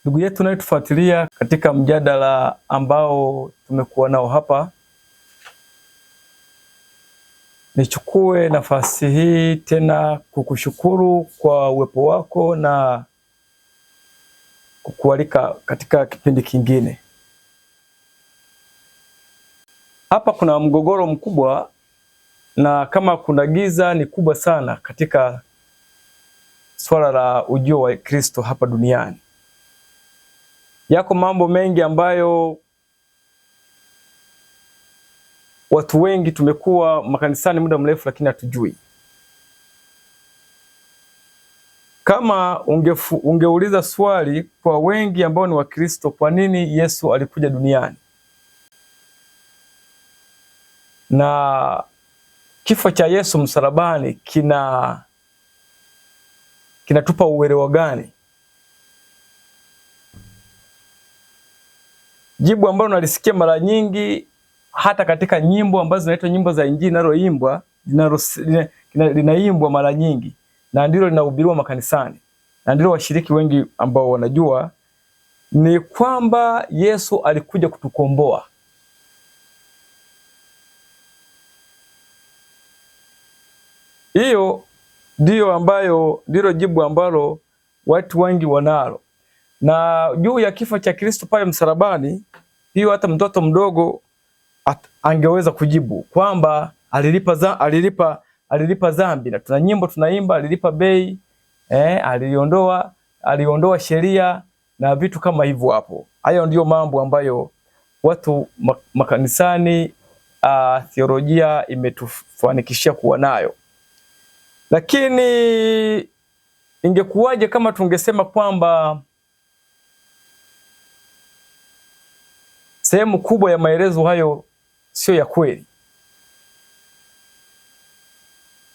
Ndugu yetu unayetufuatilia katika mjadala ambao tumekuwa nao hapa, nichukue nafasi hii tena kukushukuru kwa uwepo wako na kukualika katika kipindi kingine. Hapa kuna mgogoro mkubwa, na kama kuna giza ni kubwa sana katika swala la ujio wa Kristo hapa duniani. Yako mambo mengi ambayo watu wengi tumekuwa makanisani muda mrefu lakini hatujui. Kama ungeuliza swali kwa wengi ambao ni Wakristo, kwa nini Yesu alikuja duniani na kifo cha Yesu msalabani kinatupa uelewa gani? Jibu ambalo nalisikia mara nyingi hata katika nyimbo ambazo zinaitwa nyimbo za Injili linaimbwa mara nyingi, na ndilo linahubiriwa makanisani, na ndilo washiriki wengi ambao wanajua, ni kwamba Yesu alikuja kutukomboa. Hiyo ndilo jibu ambalo watu wengi wanalo. Na juu ya kifo cha Kristo pale msalabani, hiyo hata mtoto mdogo angeweza kujibu kwamba alilipa dhambi, na tuna nyimbo tunaimba alilipa bei, aliondoa sheria na vitu kama hivyo. Hapo hayo ndio mambo ambayo watu makanisani, theolojia imetufanikishia kuwa nayo. Lakini ingekuwaje kama tungesema kwamba sehemu kubwa ya maelezo hayo sio ya kweli,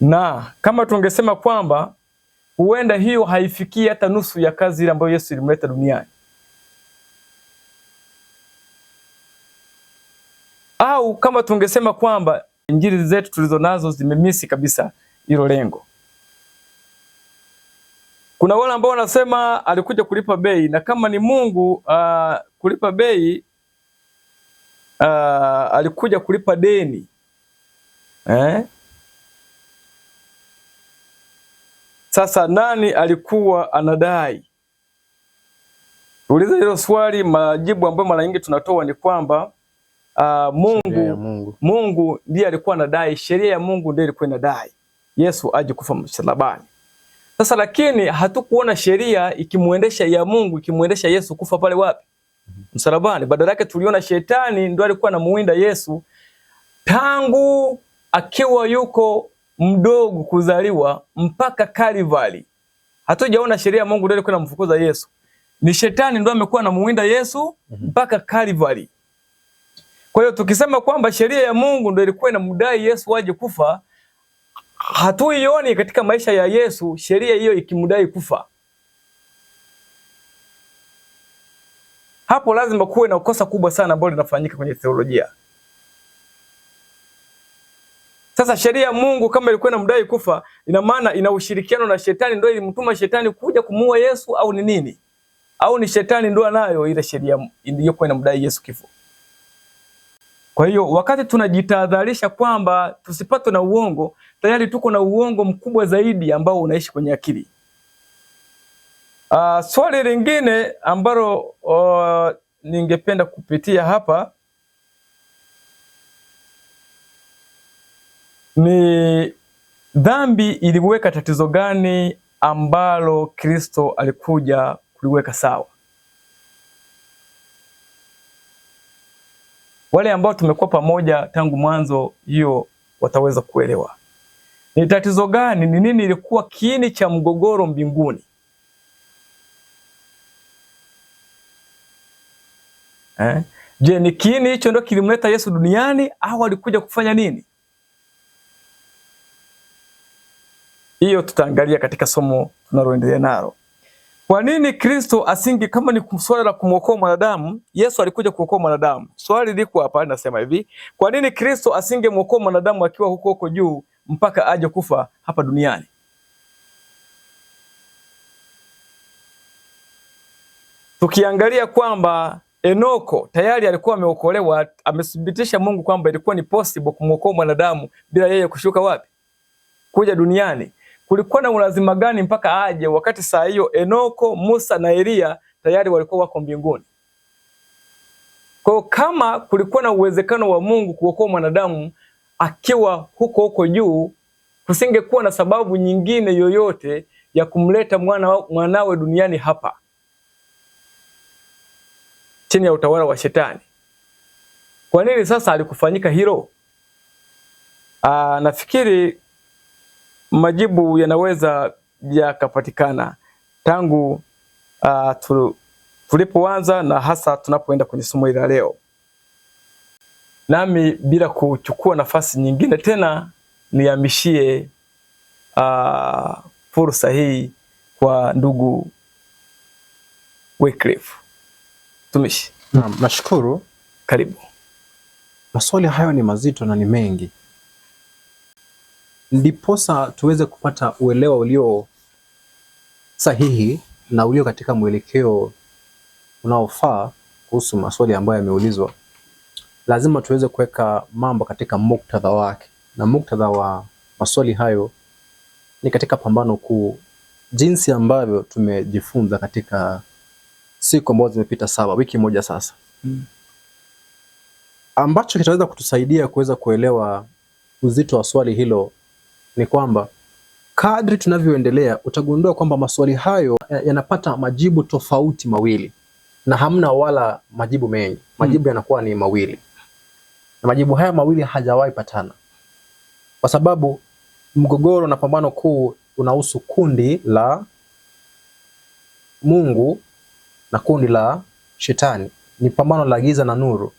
na kama tungesema kwamba huenda hiyo haifikii hata nusu ya kazi ile ambayo Yesu ilimleta duniani, au kama tungesema kwamba injili zetu tulizonazo zimemisi kabisa hilo lengo. Kuna wale ambao wanasema alikuja kulipa bei, na kama ni Mungu kulipa bei, alikuja kulipa deni. Sasa nani alikuwa anadai? Uliza hilo swali, majibu ambayo mara nyingi tunatoa ni kwamba Mungu ndiye alikuwa anadai, sheria ya Mungu ndiye ilikuwa inadai Yesu aje kufa msalabani. Sasa lakini hatukuona sheria ikimuendesha ya Mungu ikimuendesha Yesu kufa pale wapi? Msalabani. Badala yake tuliona shetani ndio alikuwa anamuinda Yesu tangu akiwa yuko mdogo kuzaliwa mpaka Kalvari. Hatujaona sheria ya Mungu ndio ilikuwa inamfukuza Yesu. Ni shetani ndio amekuwa anamuinda Yesu mpaka Kalvari. Kwa hiyo tukisema kwamba sheria ya Mungu ndio ilikuwa inamdai Yesu aje kufa, hatuioni katika maisha ya Yesu sheria hiyo ikimdai kufa. Hapo lazima kuwe na kosa kubwa sana ambalo linafanyika kwenye theolojia. Sasa sheria ya Mungu kama ilikuwa inamdai kufa, ina maana ina ushirikiano na shetani, ndio ilimtuma shetani kuja kumuua Yesu, au ni nini? Au ni shetani ndio anayo ile sheria iliyokuwa inamdai Yesu kifo? Kwa hiyo wakati tunajitahadharisha kwamba tusipatwe na uongo, tayari tuko na uongo mkubwa zaidi ambao unaishi kwenye akili. Swali lingine ambalo ningependa kupitia hapa ni dhambi iliweka tatizo gani ambalo Kristo alikuja kuliweka sawa? Wale ambao tumekuwa pamoja tangu mwanzo hiyo wataweza kuelewa. Ni tatizo gani, ni nini ilikuwa kiini cha mgogoro mbinguni? Je, ni kiini hicho ndio kilimleta Yesu duniani, au alikuja kufanya nini? Hiyo tutaangalia katika somo tunaloendelea nalo. Kwa nini Kristo kama ni swala la kumwokoa mwanadamu, Yesu alikuja kuokoa mwanadamu. Swali liko hapa linasema hivi, kwa nini Kristo asingemwokoa mwanadamu akiwa huko juu mpaka aje kufa hapa duniani? tukiangalia kwamba Enoko tayari alikuwa ameokolewa, amethibitisha Mungu kwamba ilikuwa ni possible kumwokoa mwanadamu bila yeye kushuka wapi? Kuja duniani. Kulikuwa na ulazima gani mpaka aje wakati saa hiyo Enoko, Musa na Elia tayari walikuwa wako mbinguni? Kwa kama kulikuwa na uwezekano wa Mungu kuokoa mwanadamu akiwa huko juu, kusingekuwa na sababu nyingine yoyote ya kumleta mwanawe duniani hapa chini ya utawala wa Shetani. Kwa nini sasa alikufanyika hilo? Nafikiri majibu yanaweza yakapatikana tangu tulipoanza na hasa tunapoenda kwenye somo hili leo. Nami bila kuchukua nafasi nyingine tena nihamishie fursa hii kwa ndugu Wycliffe. Tumishi. Naam, nashukuru. Karibu. Maswali hayo ni mazito na ni mengi. Ndiposa tuweze kupata uelewa ulio sahihi na ulio katika mwelekeo unaofaa kuhusu maswali ambayo yameulizwa, lazima tuweze kuweka mambo katika muktadha wake, na muktadha wa maswali hayo ni katika pambano kuu, jinsi ambavyo tumejifunza katika siku ambazo zimepita 7, wiki moja sasa. Ambacho kitaweza kutusaidia kuweza kuelewa uzito wa swali hilo ni kwamba kadri tunavyoendelea utagundua kwamba maswali hayo yanapata majibu tofauti mawili, na hamna wala majibu mengi. Majibu yanakuwa ni mawili, na majibu haya mawili hajawahi patana, kwa sababu mgogoro na pambano kuu unahusu kundi la Mungu na kundi la Shetani. Ni pambano la giza na nuru,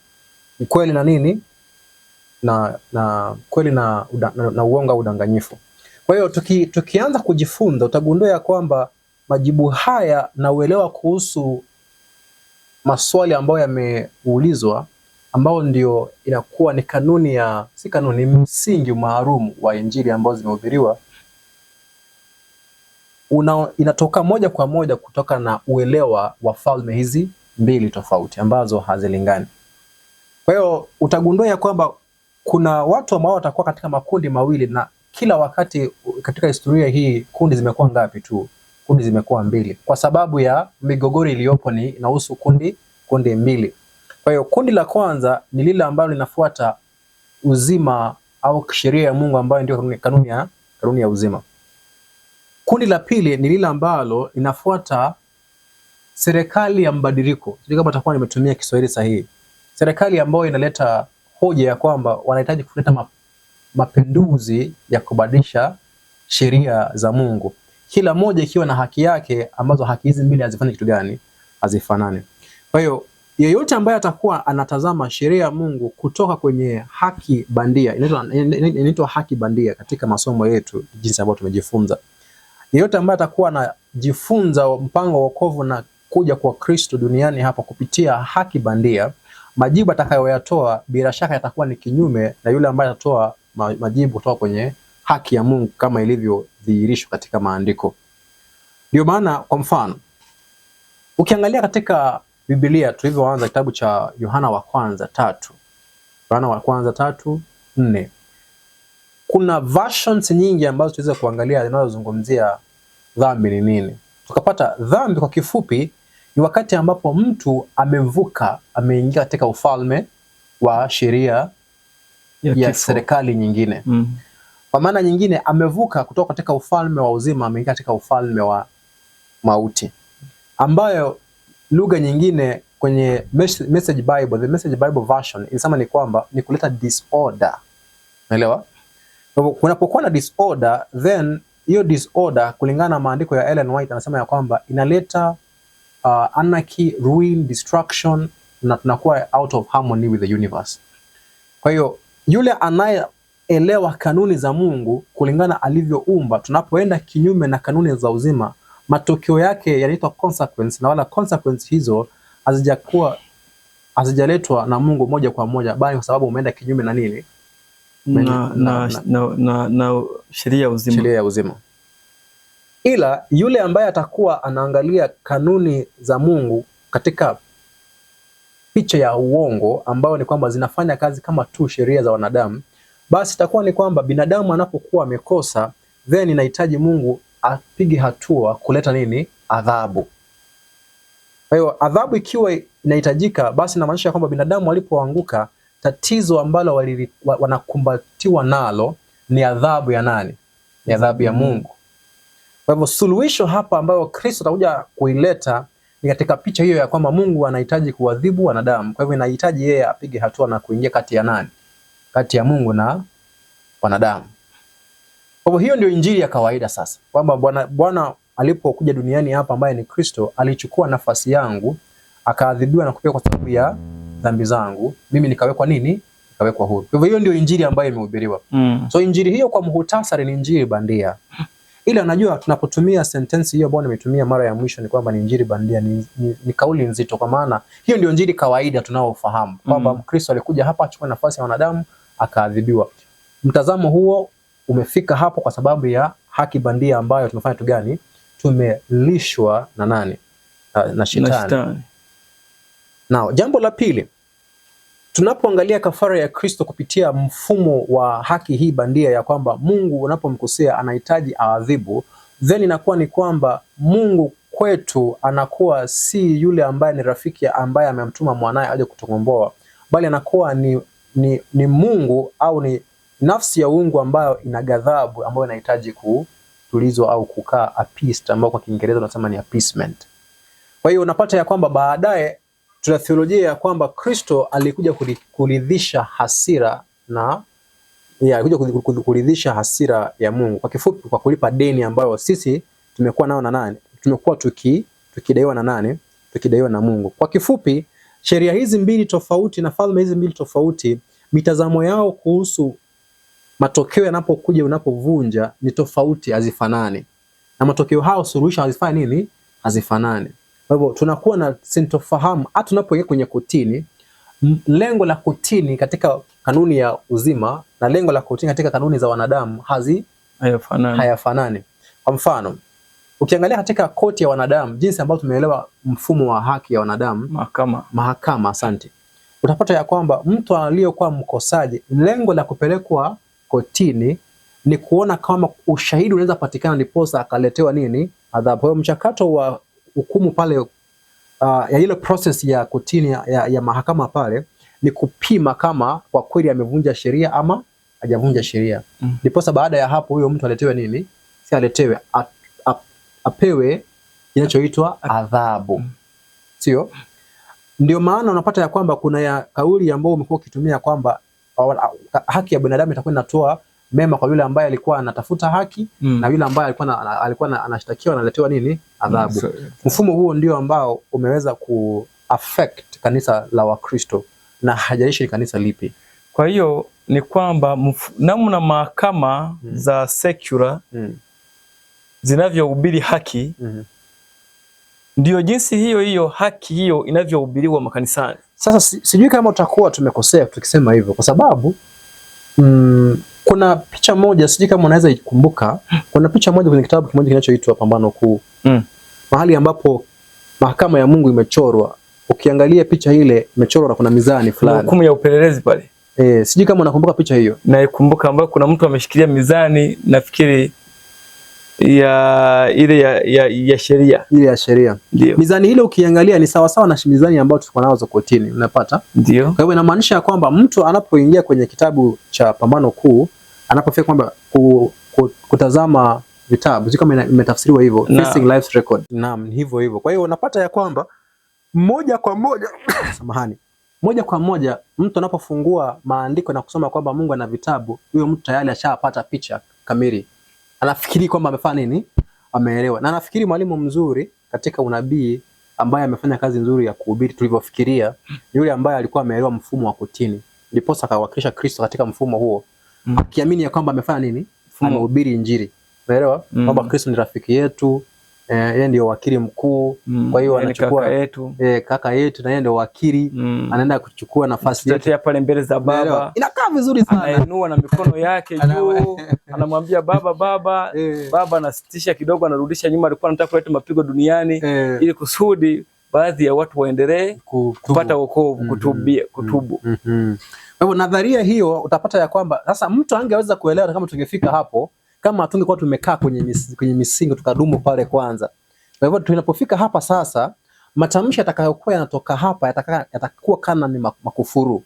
ukweli na nini, na kweli na uongo au udanganyifu. Kwa hiyo tukianza kujifunza utagundua ya kwamba majibu haya na uelewa kuhusu maswali ambayo yameulizwa, ambao ndio inakuwa ni kanuni ya, si kanuni, msingi maalum wa Injili ambao zimehubiriwa, inatoka moja kwa moja kutoka na uelewa wa falme hizi mbili tofauti ambazo hazilingani. Kwa hiyo utagundua ya kwamba kuna watu ambao watakuwa katika makundi mawili, na kila wakati katika historia hii kundi zimekuwa ngapi tu? Kundi zimekuwa 2, kwa sababu ya migogoro iliyopo ni inahusu kundi mbili. Kwa hiyo kundi la kwanza ni lile ambalo linafuata uzima au sheria ya Mungu ambayo ndio kanuni ya uzima. Kundi la pili ni lile ambalo linafuata serikali ya mbadiliko. Sijui kama nitakuwa nimetumia Kiswahili sahihi. Serikali ambayo inaleta hoja ya kwamba wanahitaji kuleta mapinduzi ya kubadilisha sheria za Mungu, kila moja ikiwa na haki yake, ambazo haki hizi mbili hazifanyi kitu gani? Hazifanani. Kwa hiyo yeyote ambaye atakuwa anatazama sheria ya Mungu kutoka kwenye haki bandia, inaitwa haki bandia katika masomo yetu jinsi ambavyo tumejifunza. Yeyote ambaye atakuwa anajifunza mpango wa wokovu na kuja kwa Kristo duniani hapa kupitia haki bandia, majibu atakayoyatoa bila shaka yatakuwa ni kinyume na yule ambaye atatoa majibu kutoka kwenye haki ya Mungu kama ilivyodhihirishwa katika maandiko. Ndio maana kwa mfano ukiangalia katika Biblia tulivyoanza kitabu cha Yohana wa kwanza 3, Yohana wa kwanza 3:4, kuna versions nyingi ambazo tuweza kuangalia zinazozungumzia dhambi ni nini. Tukapata dhambi kwa kifupi ni wakati ambapo mtu amevuka, ameingia katika ufalme wa sheria ya serikali nyingine. Kwa maana nyingine amevuka kutoka katika ufalme wa uzima, ameingia katika ufalme wa mauti, ambayo lugha nyingine kwenye Message Bible, the Message Bible version inasema ni kwamba ni kuleta disorder. Unaelewa? Kunapokuwa na disorder, then hiyo disorder kulingana na maandiko ya Ellen White anasema ya kwamba inaleta anarchy, ruin, destruction, na tunakuwa out of harmony with the universe. Kwa hiyo yule anayeelewa kanuni za Mungu kulingana alivyoumba, tunapoenda kinyume na kanuni za uzima, matokeo yake yanaitwa consequence, na wala consequence hizo hazijaletwa na Mungu moja kwa moja, bali kwa sababu umeenda kinyume na nini? Na sheria ya uzima. Ila yule ambaye atakuwa anaangalia kanuni za Mungu katika picha ya uongo ambayo ni kwamba zinafanya kazi kama tu sheria za wanadamu, basi itakuwa ni kwamba binadamu anapokuwa amekosa, then inahitaji Mungu apige hatua kuleta nini? Adhabu. Kwa hiyo adhabu ikiwa inahitajika, basi inamaanisha kwamba binadamu walipoanguka, tatizo ambalo wanakumbatiwa nalo ni adhabu ya nani? Ni adhabu ya Mungu. Kwa hivyo suluhisho hapa ambayo Kristo atakuja kuileta ni katika picha hiyo ya kwamba Mungu anahitaji kuadhibu wanadamu. Kwa hivyo inahitaji yeye apige hatua na kuingia kati ya nani? Kati ya Mungu na wanadamu. Kwa hivyo hiyo ndio injili ya kawaida sasa. Kwamba Bwana alipokuja duniani hapa ambaye ni Kristo alichukua nafasi yangu, akaadhibiwa na kupigwa kwa sababu ya dhambi zangu. Mimi nikawekwa nini? Nikawekwa huru. Kwa hivyo hiyo ndio injili ambayo imehubiriwa. So injili hiyo kwa muhtasari ni injili bandia. Ila najua tunapotumia sentensi hiyo ambayo nimetumia mara ya mwisho ni kwamba ni injili bandia, ni kauli nzito, kwa maana hiyo ndio injili kawaida tunaofahamu kwamba Kristo alikuja hapa achukue nafasi ya wanadamu akaadhibiwa. Mtazamo huo umefika hapo kwa sababu ya haki bandia ambayo tumefanya tu gani? Tumelishwa na nani? Na Shetani. Now, jambo la pili, tunapoangalia kafara ya Kristo kupitia mfumo wa haki hii bandia ya kwamba Mungu unapomkosea anahitaji aadhibu, then inakuwa ni kwamba Mungu kwetu anakuwa si yule ambaye ni rafiki ambaye amemtuma mwanae aje kutukomboa, bali anakuwa ni Mungu au ni nafsi ya uungu ambayo ina ghadhabu ambayo inahitaji kutulizwa au kukaa appeased, ambayo kwa Kiingereza tunasema ni appeasement. Kwa hiyo unapata ya kwamba baadaye tuna theolojia ya kwamba Kristo alikuja kuridhisha hasira alikuja kuridhisha hasira ya Mungu. Kwa kifupi, kwa kulipa deni ambayo sisi tumekuwa nao na nani? Tumekuwa tukidaiwa na nani? Tukidaiwa na Mungu. Kwa kifupi, sheria hizi mbili tofauti na falme hizi mbili tofauti, mitazamo yao kuhusu matokeo yanapokuja unapovunja ni tofauti, hazifanani. Na matokeo hao suluhisho hazifanyi nini? Hazifanani. Kwa hivyo tunakuwa na sintofahamu hata tunapoingia kwenye kotini. Lengo la kotini katika kanuni ya uzima na lengo la kotini katika kanuni za wanadamu hayafanani. Kwa mfano, ukiangalia katika koti ya wanadamu, jinsi ambavyo tumeelewa mfumo wa haki ya wanadamu, mahakama, asante, utapata ya kwamba mtu aliyokuwa mkosaji, lengo la kupelekwa kotini ni kuona kama ushahidi unaweza patikana ndiposa akaletewa nini? Adhabu. Kwa hiyo mchakato wa hukumu pale ya ile process ya kotini ya mahakama pale ni kupima kama kwa kweli amevunja sheria ama hajavunja sheria. Ndiposa baada ya hapo huyo mtu aletewe nini? Si aletewe, apewe inachoitwa adhabu. Sio? Ndio maana unapata ya kwamba kuna ya kauli ambayo umekuwa ukitumia kwamba haki ya binadamu itakuwa inatoa mema kwa yule ambaye alikuwa anatafuta haki na yule ambaye alikuwa anashtakiwa analetewa nini? Adhabu. Mfumo huo ndio ambao umeweza kuaffect kanisa la Wakristo na hajalishi ni kanisa lipi. Kwa hiyo ni kwamba namna mahakama za secular zinavyohubiri haki ndio jinsi hiyo hiyo haki hiyo inavyohubiriwa makanisani. Sasa sijui kama utakuwa tumekosea tukisema hivyo, kwa sababu kuna picha moja, sijui kama unaweza ikumbuka, kuna picha moja kwenye kitabu kimoja kinachoitwa Pambano Kuu. Mahali ambapo mahakama ya Mungu imechorwa. Ukiangalia picha ile imechorwa na kuna mizani fulani. Hukumu ya upelelezi pale. Sijui kama unakumbuka picha hiyo. Naikumbuka, ambapo kuna mtu ameshikilia mizani, nafikiri ya sheria. Ile ya sheria. Ndio. Mizani ile ukiangalia ni sawa sawa na mizani ambayo tuko nazo kotini, unapata? Ndio. Kwa hivyo inamaanisha kwamba mtu anapoingia kwenye kitabu cha Pambano Kuu, anapofika kwamba kutazama vitabu, sio kama imetafsiriwa hivyo, facing life's record. Naam, hivyo hivyo. Kwa hiyo unapata ya kwamba moja kwa moja mtu anapofungua maandiko na kusoma kwamba Mungu ana vitabu, huyo mtu tayari ashapata picha kamili. Anafikiri kwamba amefanya nini? Ameelewa. Na anafikiri mwalimu mzuri katika unabii ambaye amefanya kazi nzuri ya kuhubiri tulivyofikiria ni yule ambaye alikuwa ameelewa mfumo wa kotini. Ndipo akawakilisha Kristo katika mfumo huo. Akiamini ya kwamba amefanya nini? Amehubiri injili. Unaelewa? Kwamba Kristo ni rafiki yetu, yeye ndio wakili mkuu. Kwa hiyo anachukua kaka yetu na yeye ndio wakili, anaenda kuchukua nafasi yetu pale mbele za Baba. Inakaa vizuri sana. Anainua na mikono yake juu, anamwambia Baba, Baba anasitisha kidogo, anarudisha nyuma, alikuwa anataka kuleta mapigo duniani ili kusudi baadhi ya watu waendelee kupata wokovu, kutubu. Kwa hivyo nadharia hiyo utapata ya kwamba sasa mtu angeweza kuelewa kama tungefika hapo, kama tungekuwa tumekaa kwenye misingi tukadumu pale kwanza. Kwa hivyo tunapofika hapa sasa, matamshi yatakayokuwa yanatoka hapa yatakuwa kana ni makufuru.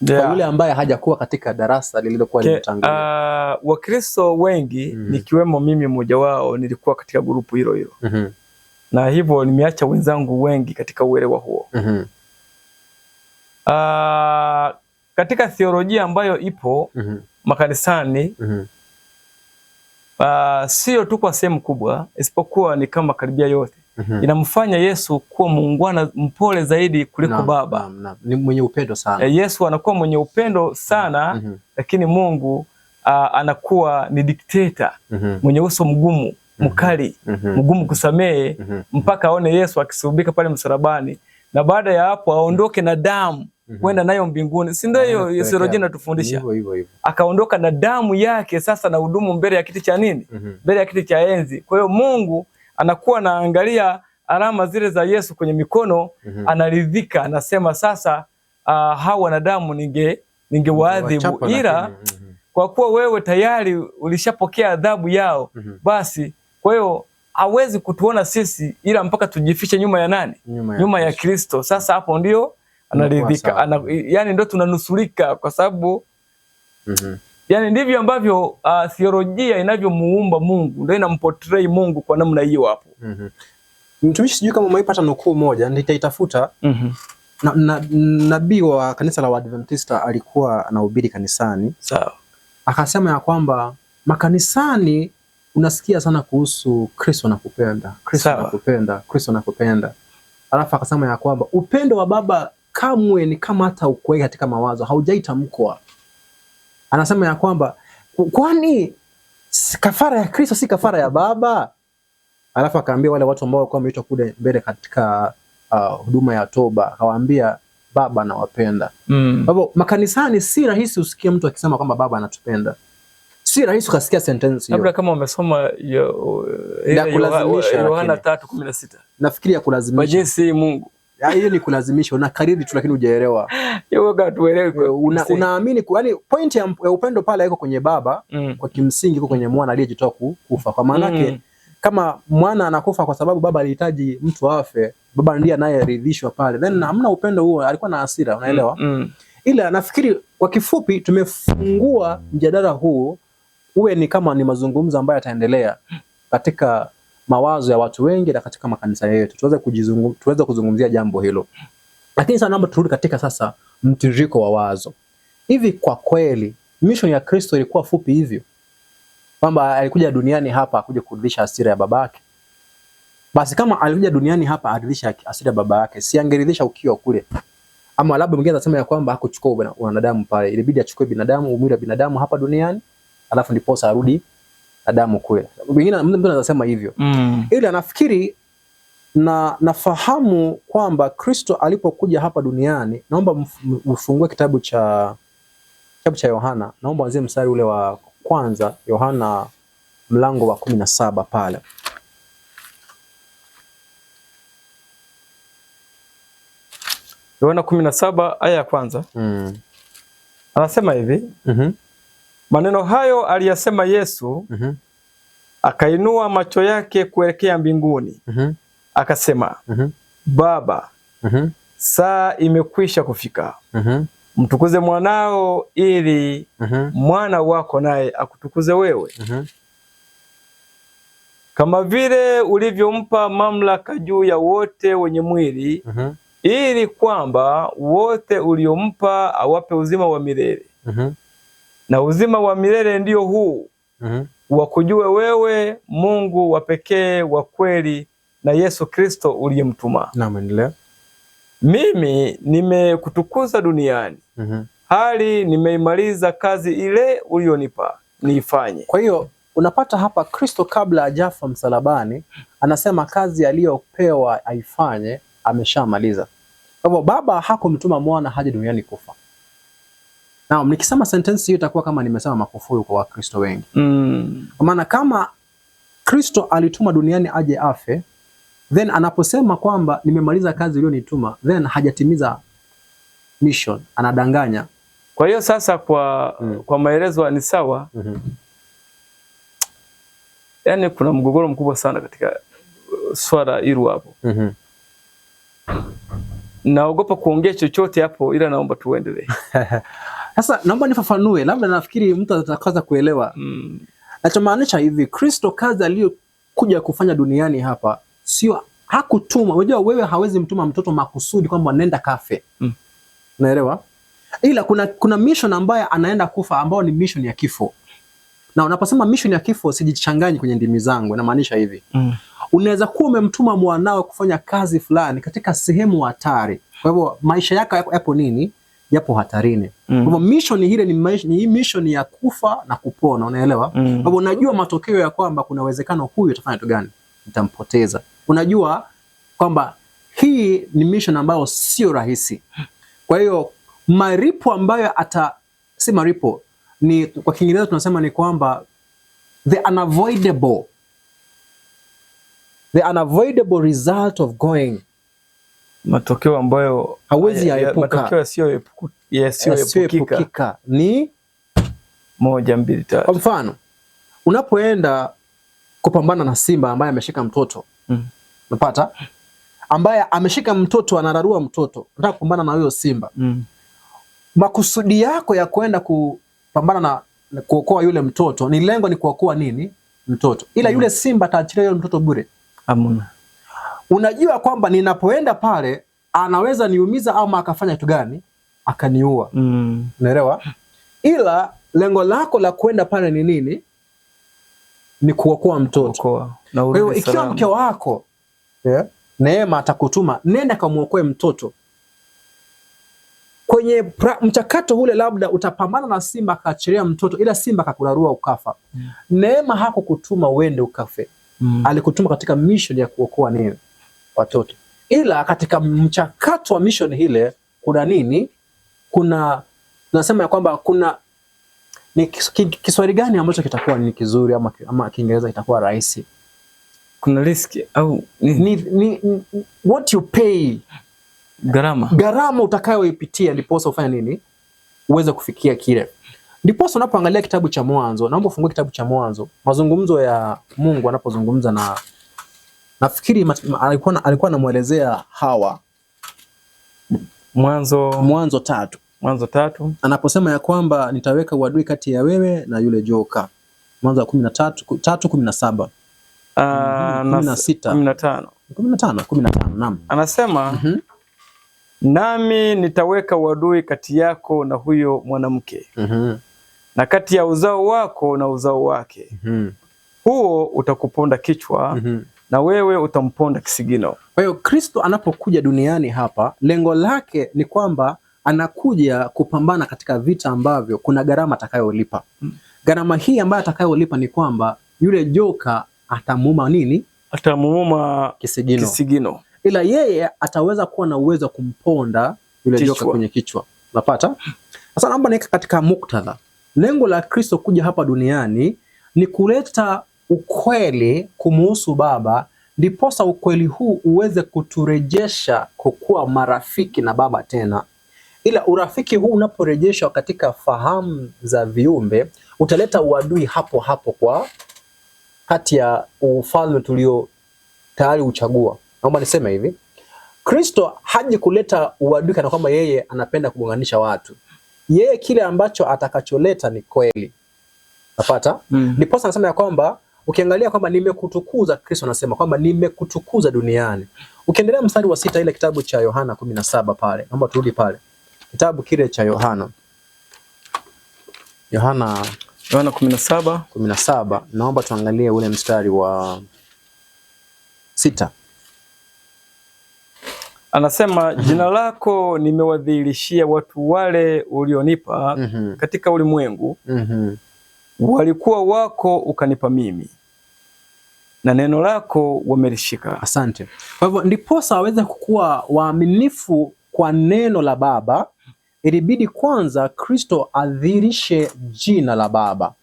Kwa yule ambaye hajakuwa katika darasa lililokuwa limetangulia. Wakristo wengi nikiwemo mimi mmoja wao nilikuwa katika grupu hilo. Na hivyo nimeacha wenzangu wengi katika uelewa huo. Katika theolojia ambayo ipo makanisani, sio tu kwa sehemu kubwa, isipokuwa ni kama karibia yote, inamfanya Yesu kuwa muungwana, mpole zaidi kuliko Baba. Ni mwenye upendo sana. Yesu anakuwa mwenye upendo sana, lakini Mungu anakuwa ni dikteta, mwenye uso mgumu, mkali, mgumu kusamehe, mpaka aone Yesu akisulubika pale msalabani, na baada ya hapo aondoke na damu kwenda nayo mbinguni. Si ndio hiyo theolojia inatufundisha? Akaondoka na damu yake sasa na hudumu mbele ya kiti cha nini? Mbele ya kiti cha enzi. Kwa hiyo Mungu anakuwa anaangalia alama zile za Yesu kwenye mikono, anaridhika, anasema sasa hawa wanadamu ningewaadhibu, ila kwa kuwa wewe tayari ulishapokea adhabu yao, basi kwa hiyo hawezi kutuona sisi ila mpaka tujifiche nyuma ya nani? Nyuma ya Kristo. Sasa hapo ndio anaridhika. Yani ndio tunanusurika, kwa sababu yani ndivyo ambavyo theolojia inavyomuumba Mungu, ndio inamportray Mungu kwa namna hiyo hapo. Mtumishi, sijui kama umeipata nukuu moja, nitaitafuta. Nabii wa kanisa la Waadventista alikuwa anahubiri kanisani. Sawa. Akasema ya kwamba makanisani unasikia sana kuhusu Kristo anakupenda, Kristo anakupenda, Kristo anakupenda. Alafu akasema ya kwamba upendo wa Baba kamwe ni kama hata ukuweka katika mawazo, haujaitamkwa. Anasema ya kwamba kwani kafara ya Kristo si kafara ya Baba? Alafu akaambia wale watu ambao walikuwa wameitwa kule mbele katika huduma ya toba, akawaambia Baba anawapenda. Kwa hivyo makanisani si rahisi usikie mtu akisema kwamba Baba anatupenda. Si rahisi ukasikia sentence hiyo. Labda kama umesoma Yohana 3:16. Nafikiri ya kulazimisha. Kwa jinsi Mungu. Hiyo ni kulazimisha, unakariri tu lakini hujaelewa. Unaamini yaani point ya upendo pale iko kwenye Baba, kwa kimsingi iko kwenye mwana aliyejitoa kufa. Kwa maana yake kama mwana anakufa kwa sababu Baba alihitaji mtu afe, Baba ndiye anayeridhishwa pale. Then hamna upendo huo, alikuwa na hasira, unaelewa? Ila nafikiri kwa kifupi tumefungua mjadala huu uwe ni kama ni mazungumzo ambayo yataendelea katika mawazo ya watu wengi na katika makanisa yetu. Tuweze kuzungumzia jambo hilo. Lakini sasa naomba turudi katika sasa mtiririko wa wazo. Hivi kwa kweli mission ya Kristo ilikuwa fupi hivyo? Kwamba alikuja duniani hapa kuja kurudisha hasira ya babake? Basi kama alikuja duniani hapa arudisha hasira ya babake, si angeridhisha ukiwa kule? Ama labda mwingine anasema ya kwamba hakuchukua wanadamu pale, ilibidi achukue binadamu, umwili wa binadamu hapa duniani, alafu ndipo arudi Adamu kule. Mwingine mtu anasema hivyo. Ila nafikiri nafahamu kwamba Kristo alipokuja hapa duniani, naomba ufungue kitabu cha Yohana. Naomba anzie mstari ule wa kwanza, Yohana mlango wa 17 pale. Yohana 17 aya ya kwanza. Anasema hivi. Maneno hayo aliyasema Yesu, akainua macho yake kuelekea mbinguni, akasema, Baba, saa imekwisha kufika. Mtukuze mwanao ili mwana wako naye akutukuze wewe. Kama vile ulivyompa mamlaka juu ya wote wenye mwili, ili kwamba wote uliompa awape uzima wa milele. Na uzima wa milele ndio huu, wakujue wewe Mungu wa pekee wa kweli na Yesu Kristo uliyemtuma. Mimi nimekutukuza duniani, hali nimeimaliza kazi ile ulionipa niifanye. Kwa hiyo unapata hapa Kristo kabla hajafa msalabani anasema kazi aliyopewa aifanye ameshamaliza. Kwa hivyo Baba hakumtuma mwana haje duniani kufa. Na nikisema sentence hiyo itakuwa kama nimesema makufuru kwa Wakristo wengi. Kwa maana kama Kristo alituma duniani aje afe, then anaposema kwamba nimemaliza kazi ulionituma, then hajatimiza mission, anadanganya. Kwa hiyo sasa kwa maelezo ni sawa. Yaani kuna mgogoro mkubwa sana katika swala hilo hapo. Naogopa kuongea chochote hapo, ila naomba tuendelee. Sasa naomba nifafanue, labda nafikiri mtu atakaza kuelewa. Nachomaanisha hivi, Kristo kazi aliyokuja kufanya duniani hapa sio hakutuma. Unajua wewe hawezi mtuma mtoto makusudi kwamba nenda kafe. Unaelewa? Ila kuna mission ambayo anaenda kufa, ambao ni mission ya kifo. Na unaposema mission ya kifo, sijichanganye kwenye ndimi zangu, inamaanisha hivi. Unaweza kuwa umemtuma mwanao kufanya kazi fulani katika sehemu hatari. Kwa hivyo maisha yako yapo nini? Yapo hatarini. Kwa hivyo mission ile ni mission ya kufa na kupona, unaelewa? Kwa hivyo unajua matokeo ya kwamba kuna uwezekano huyu atafanya kitu gani? Nitampoteza. Unajua kwamba hii ni mission ambayo sio rahisi. Kwa hiyo maripo ambayo si maripo, ni kwa Kiingereza tunasema ni kwamba the unavoidable result of going, matokeo ambayo hawezi yaepuka, matokeo yasiyoepukika ni 1, 2, 3. Kwa mfano, unapoenda kupambana na simba ambaye ameshika mtoto, unapata ambaye ameshika mtoto, anararua mtoto, unataka kupambana na huyo simba. Makusudi yako ya kwenda kupambana na kuokoa yule mtoto, ni lengo ni kuokoa nini? Mtoto. Ila yule simba ataachilia yule mtoto bure? Amuna. Unajua kwamba ninapoenda pale anaweza niumiza ama akafanya kitu gani? Akaniua. Unaelewa? Ila lengo lako la kwenda pale ni nini? Ni kuokoa mtoto. Kwa hiyo ikiwa mke wako Neema atakutuma nenda kamuokoe mtoto, kwenye mchakato ule labda utapambana na simba akaachilia mtoto, ila simba akakurarua ukafa. Neema hakukutuma uende ukafe. Alikutuma katika mission ya kuokoa nini? Watoto. Ila katika mchakato wa mission ile kuna nini? Tunasema ya kwamba ni Kiswahili gani ambacho kitakuwa ni kizuri ama Kiingereza kitakuwa rahisi? Kuna risk au what you pay, gharama utakayoipitia ndiposa ufanye nini? Uweze kufikia kile. Ndiposa unapoangalia kitabu cha Mwanzo, naomba ufungue kitabu cha Mwanzo, mazungumzo ya Mungu anapozungumza na, nafikiri alikuwa anamuelezea Hawa. Mwanzo 3. Mwanzo 3. Anaposema ya kwamba nitaweka uadui kati ya wewe na yule joka. Mwanzo 13:17. 15. Naam. Anasema nami nitaweka uadui kati yako na huyo mwanamke, na kati ya uzao wako na uzao wake, huo utakuponda kichwa, na wewe utamponda kisigino. Kwa hiyo Kristo anapokuja duniani hapa, lengo lake ni kwamba anakuja kupambana katika vita ambavyo kuna gharama atakayolipa. Gharama hii ambayo atakayolipa ni kwamba yule joka atamuuma nini? Atamuuma kisigino. Ila yeye ataweza kuwa na uwezo kumponda yule joka kwenye kichwa. Unapata? Sasa naomba niweke katika muktadha. Lengo la Kristo kuja hapa duniani ni kuleta ukweli kumuhusu Baba, ndiposa ukweli huu uweze kuturejesha kukuwa marafiki na Baba tena. Ila urafiki huu unaporejeshwa katika fahamu za viumbe, utaleta uadui hapo hapo kwa kati ya ufalme tulio tayari uchagua. Naomba niseme hivi, Kristo haji kuleta uadui kana kwamba yeye anapenda kugonganisha watu. Yeye kile ambacho atakacholeta ni kweli. Napata? Ndiposa anasema ya kwamba ukiangalia kwamba nimekutukuza, Kristo anasema kwamba nimekutukuza duniani. Ukiendelea mstari wa 6 ile kitabu cha Yohana 17 pale. Naomba turudi pale. Kitabu kile cha Yohana 17. Naomba tuangalie ule mstari wa 6. Anasema jina lako nimewadhihirishia watu wale ulionipa katika ulimwengu. Walikuwa wako ukanipa mimi, na neno lako wamelishika. Asante. Kwa hivyo ndiposa waweze kukuwa waaminifu kwa neno la Baba, ilibidi kwanza Kristo adhihirishe jina la Baba.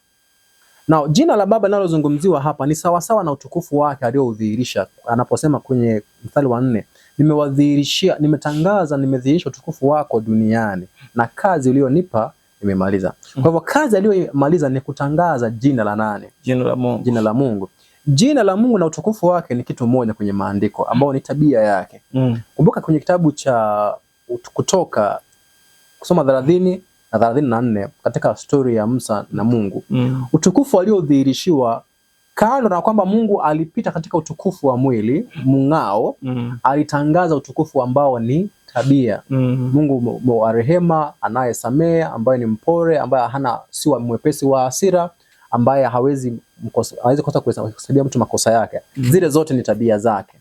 Na jina la Baba linalozungumziwa hapa ni sawasawa na utukufu wake alioudhihirisha anaposema kwenye mstari wa 4, nimewadhihirishia, nimetangaza, nimedhihirisha utukufu wako duniani na kazi ulionipa nimemaliza. Kwa hivyo kazi aliyomaliza ni kutangaza jina la nani? Jina la Mungu. Jina la Mungu. Jina la Mungu na utukufu wake ni kitu moja kwenye maandiko ambao ni tabia yake. Kumbuka kwenye kitabu cha Kutoka kusoma 30 na 34 katika story ya Musa na Mungu. Utukufu aliodhihirishiwa, kando na kwamba Mungu alipita katika utukufu wa mwili, mung'ao, alitangaza utukufu ambao ni tabia. Mungu wa rehema, anayesamehe, ambaye ni mpore, ambaye si mwepesi wa hasira, ambaye hawezi kosa kusaidia mtu makosa yake. Zile zote ni tabia zake.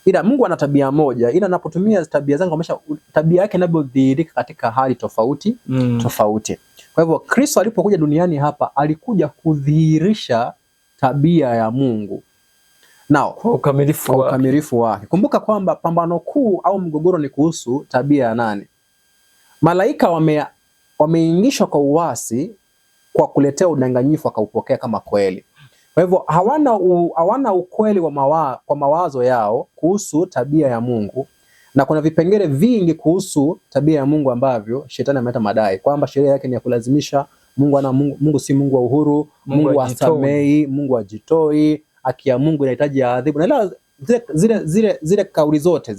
Ila Mungu ana tabia moja, ila anapotumia tabia zake kumaanisha tabia yake inavyodhihirika katika hali tofauti tofauti. Kwa hivyo Kristo alipokuja duniani hapa alikuja kudhihirisha tabia ya Mungu. Nao kwa ukamilifu wake. Kumbuka kwamba pambano kuu au mgogoro ni kuhusu tabia ya nani? Malaika wameingishwa kwa uasi kwa kuletea udanganyifu akaupokea kama kweli. Kwa hivyo hawana ukweli kwa mawazo yao kuhusu tabia ya Mungu, na kuna vipengele vingi kuhusu tabia ya Mungu ambavyo shetani ameleta madai kwamba sheria yake ni ya kulazimisha, Mungu si Mungu wa uhuru, Mungu asamei, Mungu ajitoi, haki ya Mungu inahitaji adhabu. Na zile kauli zote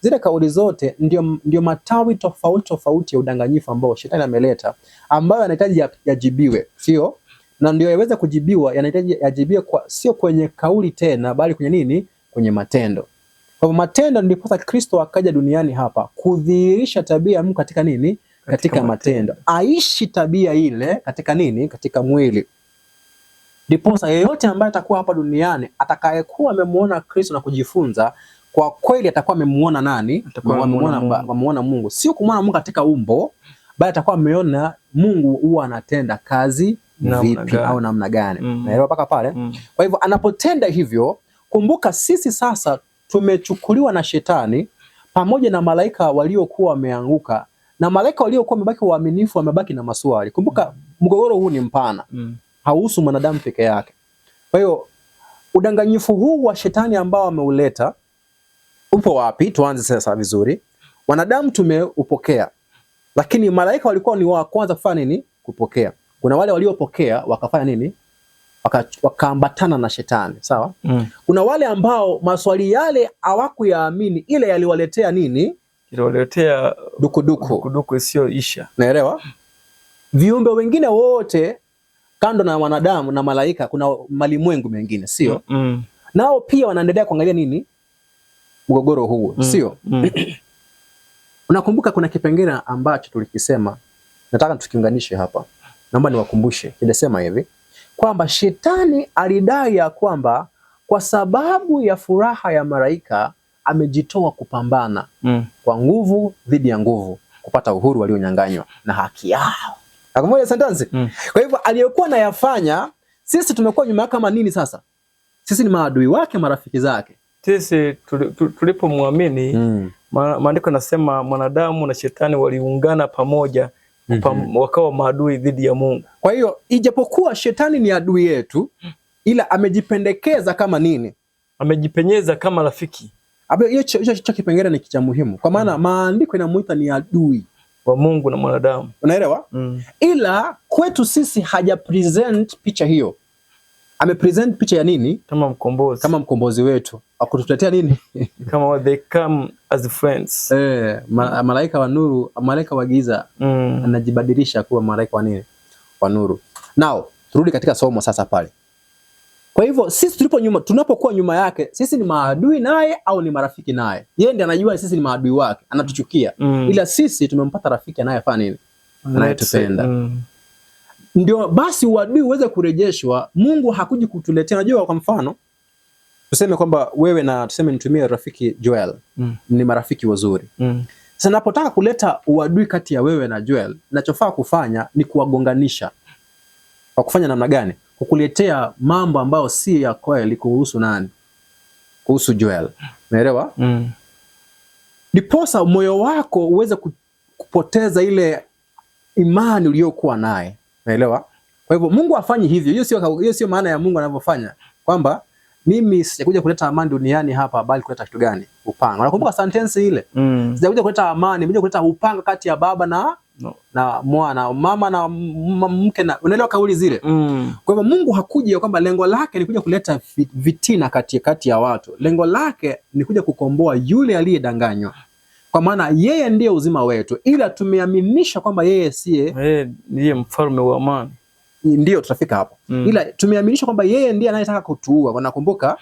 zile kauli zote ndio matawi tofauti ya udanganyifu ambao shetani ameleta, ambayo yanahitaji yajibiwe, sio? Na ndio yaweza kujibiwa, yanahitaji yajibiwe sio kwenye kauli tena, bali kwenye nini? Kwenye matendo. Kwa hivyo matendo ndipo Kristo akaja duniani hapa kudhihirisha tabia ya Mungu katika nini? Katika matendo. Aishi tabia ile katika nini? Katika mwili. Ndipo yeyote ambaye atakuwa hapa duniani atakayekuwa amemuona Kristo na kujifunza, kwa kweli atakuwa amemuona nani? Amemuona Mungu. Sio kumuona Mungu katika umbo, bali atakuwa ameona Mungu huwa anatenda kazi vipi au namna gani. Naelewa mpaka pale? Kwa hivyo anapotenda hivyo, kumbuka sisi sasa tumechukuliwa na shetani pamoja na malaika waliokuwa wameanguka, na malaika waliokuwa wamebaki waaminifu wamebaki na maswali. Kumbuka mgogoro huu ni mpana. Hauhusu mwanadamu peke yake. Kwa hiyo udanganyifu huu wa shetani ambao ameuleta upo wapi? Tuanze sasa vizuri. Wanadamu tumeupokea, lakini malaika walikuwa ni wa kwanza kufanya nini? Kupokea. Kuna wale waliopokea wakafanya nini? Wakaambatana na shetani, sawa? Kuna wale ambao maswali yale hawakuyaamini, ile yaliwaletea nini? Iliwaletea dukuduku isiyoisha. Naelewa? Viumbe wengine wote kando na wanadamu na malaika, kuna malimwengu mengine, sio? Nao pia wanaendelea kuangalia nini? Mgogoro huu, sio? Unakumbuka kuna kipengele ambacho tulikisema, nataka tukiunganishe hapa. Naomba niwakumbushe. Kinasema hivi kwamba shetani alidai ya kwamba kwa sababu ya furaha ya malaika amejitoa kupambana kwa nguvu dhidi ya nguvu kupata uhuru walionyang'anywa na haki yao. Akamwona sentensi. Kwa hivyo aliyokuwa anayafanya, sisi tumekuwa nyuma kama nini sasa? Sisi ni maadui wake, marafiki zake. Sisi tulipomwamini, maandiko yanasema mwanadamu na shetani waliungana pamoja, wakawa maadui dhidi ya Mungu. Kwa hiyo ijapokuwa shetani ni adui yetu, ila amejipendekeza kama nini? Amejipenyeza kama rafiki. Hicho kipengele ni cha muhimu, kwa maana maandiko yanamuita ni adui wa Mungu na mwanadamu. Unaelewa? Ila kwetu sisi haja present picha hiyo. Amepresent picha ya nini? Kama mkombozi. Kama mkombozi wetu. Akututetea nini? Kama they come as friends. Malaika wa nuru, malaika wa giza anajibadilisha kuwa malaika wa nini? Wa nuru. Now, turudi katika somo sasa pale. Kwa hivyo sisi tunapokuwa nyuma yake, sisi ni maadui naye au ni marafiki naye? Yeye ndiye anajua sisi ni maadui wake, anatuchukia. Ila sisi tumempata rafiki anayefanya nini? Anayetupenda. Ndio basi uadui uweze kurejeshwa. Mungu hakuji kutuletea. Unajua, kwa mfano tuseme kwamba wewe na tuseme nitumie rafiki Joel, ni marafiki wazuri. Sasa napotaka kuleta uadui kati ya wewe na Joel, ninachofaa kufanya ni kuwagonganisha. Kwa kufanya namna gani? Kukuletea mambo ambayo si ya kweli kuhusu nani? Kuhusu Joel. Unaelewa? Ndiposa moyo wako uweze kupoteza ile imani uliyokuwa naye. Unaelewa? Kwa hivyo Mungu hafanyi hivyo. Hiyo sio maana ya Mungu anavyofanya, kwamba mimi sijakuja kuleta amani duniani hapa, bali kuleta kitu gani? Upanga. Unakumbuka sentence ile? Sijakuja kuleta amani, nimekuja kuleta upanga kati ya baba na mwana, mama na mke, na unaelewa kauli zile. Kwa hivyo Mungu hakuja kwamba lengo lake ni kuja kuleta vitina kati ya watu. Lengo lake ni kuja kukomboa yule aliyedanganywa. Kwa maana yeye ndiye uzima wetu, ila tumeaminisha kwamba yeye ndiye mfalme wa amani. Ndio tutafika hapo. Ila tumeaminisha kwamba yeye ndiye anayetaka kutuua, wanakumbuka,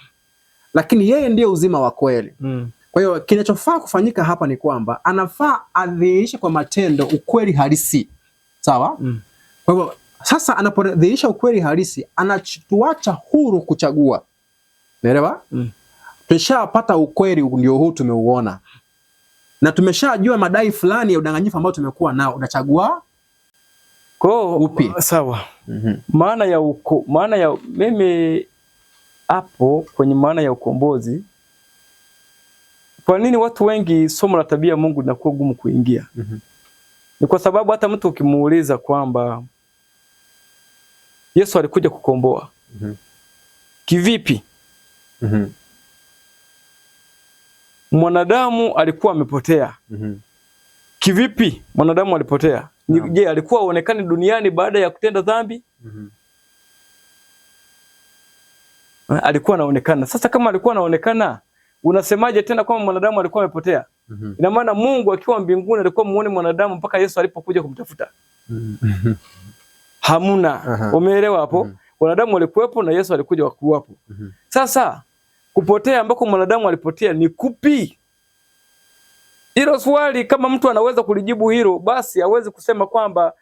lakini yeye ndiye uzima wa kweli. Kwa hiyo kinachofaa kufanyika hapa ni kwamba anafaa adhihirishe kwa matendo ukweli halisi. Sawa? Kwa hivyo sasa anapodhihirisha ukweli halisi, anatuacha huru kuchagua. Umeelewa? Tumeshapata ukweli, ndio huu tumeuona. Na tumeshajua madai fulani ya udanganyifu ambao tumekuwa nao, unachagua upi? Sawa. Maana ya mimi hapo kwenye maana ya ukombozi, kwa nini watu wengi somo la tabia ya Mungu linakuwa gumu kuingia? Ni kwa sababu hata mtu ukimuuliza kwamba Yesu alikuja kukomboa, kivipi? Mwanadamu alikuwa amepotea. Kivipi mwanadamu alipotea? Je, alikuwa aonekane duniani baada ya kutenda dhambi? Alikuwa anaonekana. Sasa kama alikuwa anaonekana, unasemaje tena kwamba mwanadamu alikuwa amepotea? Ina maana Mungu akiwa mbinguni alikuwa muone mwanadamu mpaka Yesu alipokuja kumtafuta? Hamuna. Umeelewa hapo? Wanadamu walikuwepo na Yesu alikuja kuwapo. Sasa kupotea ambako mwanadamu alipotea ni kupi? Hilo swali kama mtu anaweza kulijibu hilo, basi hawezi kusema kwamba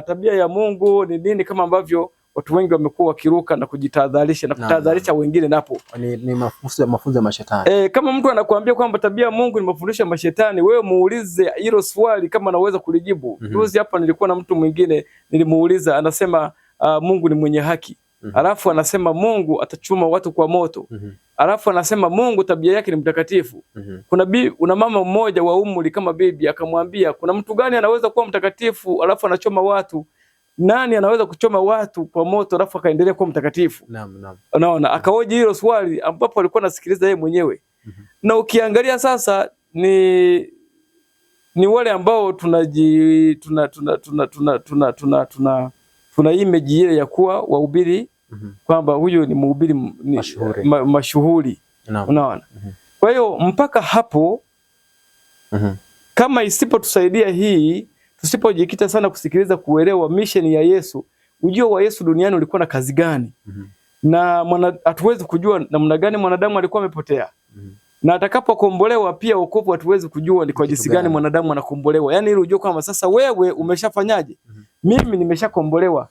tabia ya Mungu ni nini, kama ambavyo watu wengi wamekuwa wakiruka na kujitahadharisha na kutahadharisha wengine napo. Ni mafunzo ya mashetani. Kama mtu anakuambia kwamba tabia ya Mungu ni mafundisho ya mashetani, wewe muulize hilo swali kama anaweza kulijibu. Juzi hapa nilikuwa na mtu mwingine nilimuuliza, anasema Mungu ni mwenye haki. Alafu anasema Mungu atachuma watu kwa moto. Alafu anasema Mungu tabia yake ni mtakatifu. Kuna mama mmoja wa umri kama bibi akamwambia, kuna mtu gani anaweza kuwa mtakatifu alafu anachoma watu? Nani anaweza kuchoma watu kwa moto alafu akaendelea kuwa mtakatifu? Unaona, akaoji hilo swali ambapo alikuwa anasikiliza yeye mwenyewe. Na ukiangalia sasa ni wale ambao tuna image ile ya kuwa wahubiri kwamba huyu ni mhubiri mashuhuri. Unaona? Kwa hiyo mpaka hapo kama isipotusaidia hii, tusipojikita sana kusikiliza kuelewa mission ya Yesu, ujio wa Yesu duniani ulikuwa na kazi gani? Na hatuwezi kujua namna gani mwanadamu alikuwa amepotea. Na atakapokombolewa pia wokovu hatuwezi kujua ni kwa jinsi gani mwanadamu anakombolewa. Yaani ili ujue kwamba sasa wewe umeshafanyaje? Mimi nimeshakombolewa.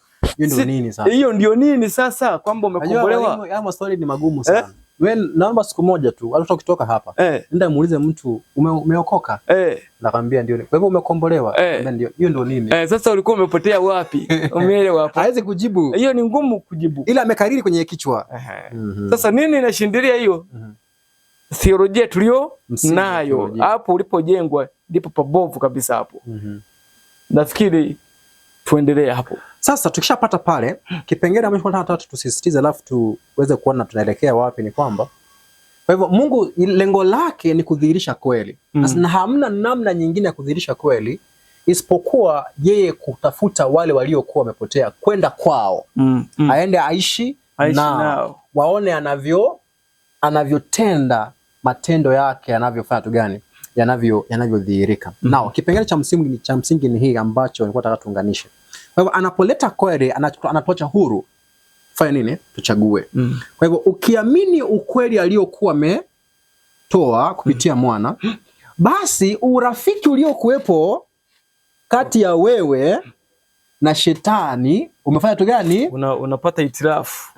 Hiyo ndio nini sasa kwamba umekombolewa? Haya maswali ni magumu sana. Wewe naomba siku moja tu hata ukitoka hapa nenda muulize mtu umeokoka? Nakwambia ndio. Kwa hivyo umekombolewa? Ndio. Hiyo ndio nini? Sasa ulikuwa umepotea wapi? Umeelewa hapo? Hawezi kujibu. Hiyo ni ngumu kujibu. Ila amekariri kwenye kichwa. Sasa nini inashindilia hiyo? Theolojia tulio nayo. Hapo ulipojengwa ndipo pabovu kabisa hapo. Nafikiri tuendelee hapo. Sasa tukishapata pale kipengele ambacho tunataka tusisitize, alafu tuweze kuona tunaelekea wapi, ni kwamba kwa hivyo Mungu lengo lake ni kudhihirisha kweli. Na hamna namna nyingine ya kudhihirisha kweli isipokuwa yeye kutafuta wale waliokuwa wamepotea kwenda kwao. Aende aishi nao, waone anavyotenda matendo yake, anavyofanya tu gani, yanavyodhihirika. Nao kipengele cha msingi ni hii ambacho nilikuwa nataka tuunganishe. Kwa hivyo anapoleta kweli, anatuacha huru fanya nini? Tuchague. Kwa hivyo ukiamini ukweli aliokuwa ametoa kupitia mwana, basi urafiki uliokuwepo kati ya wewe na shetani umefanya tu gani? Unapata itirafu,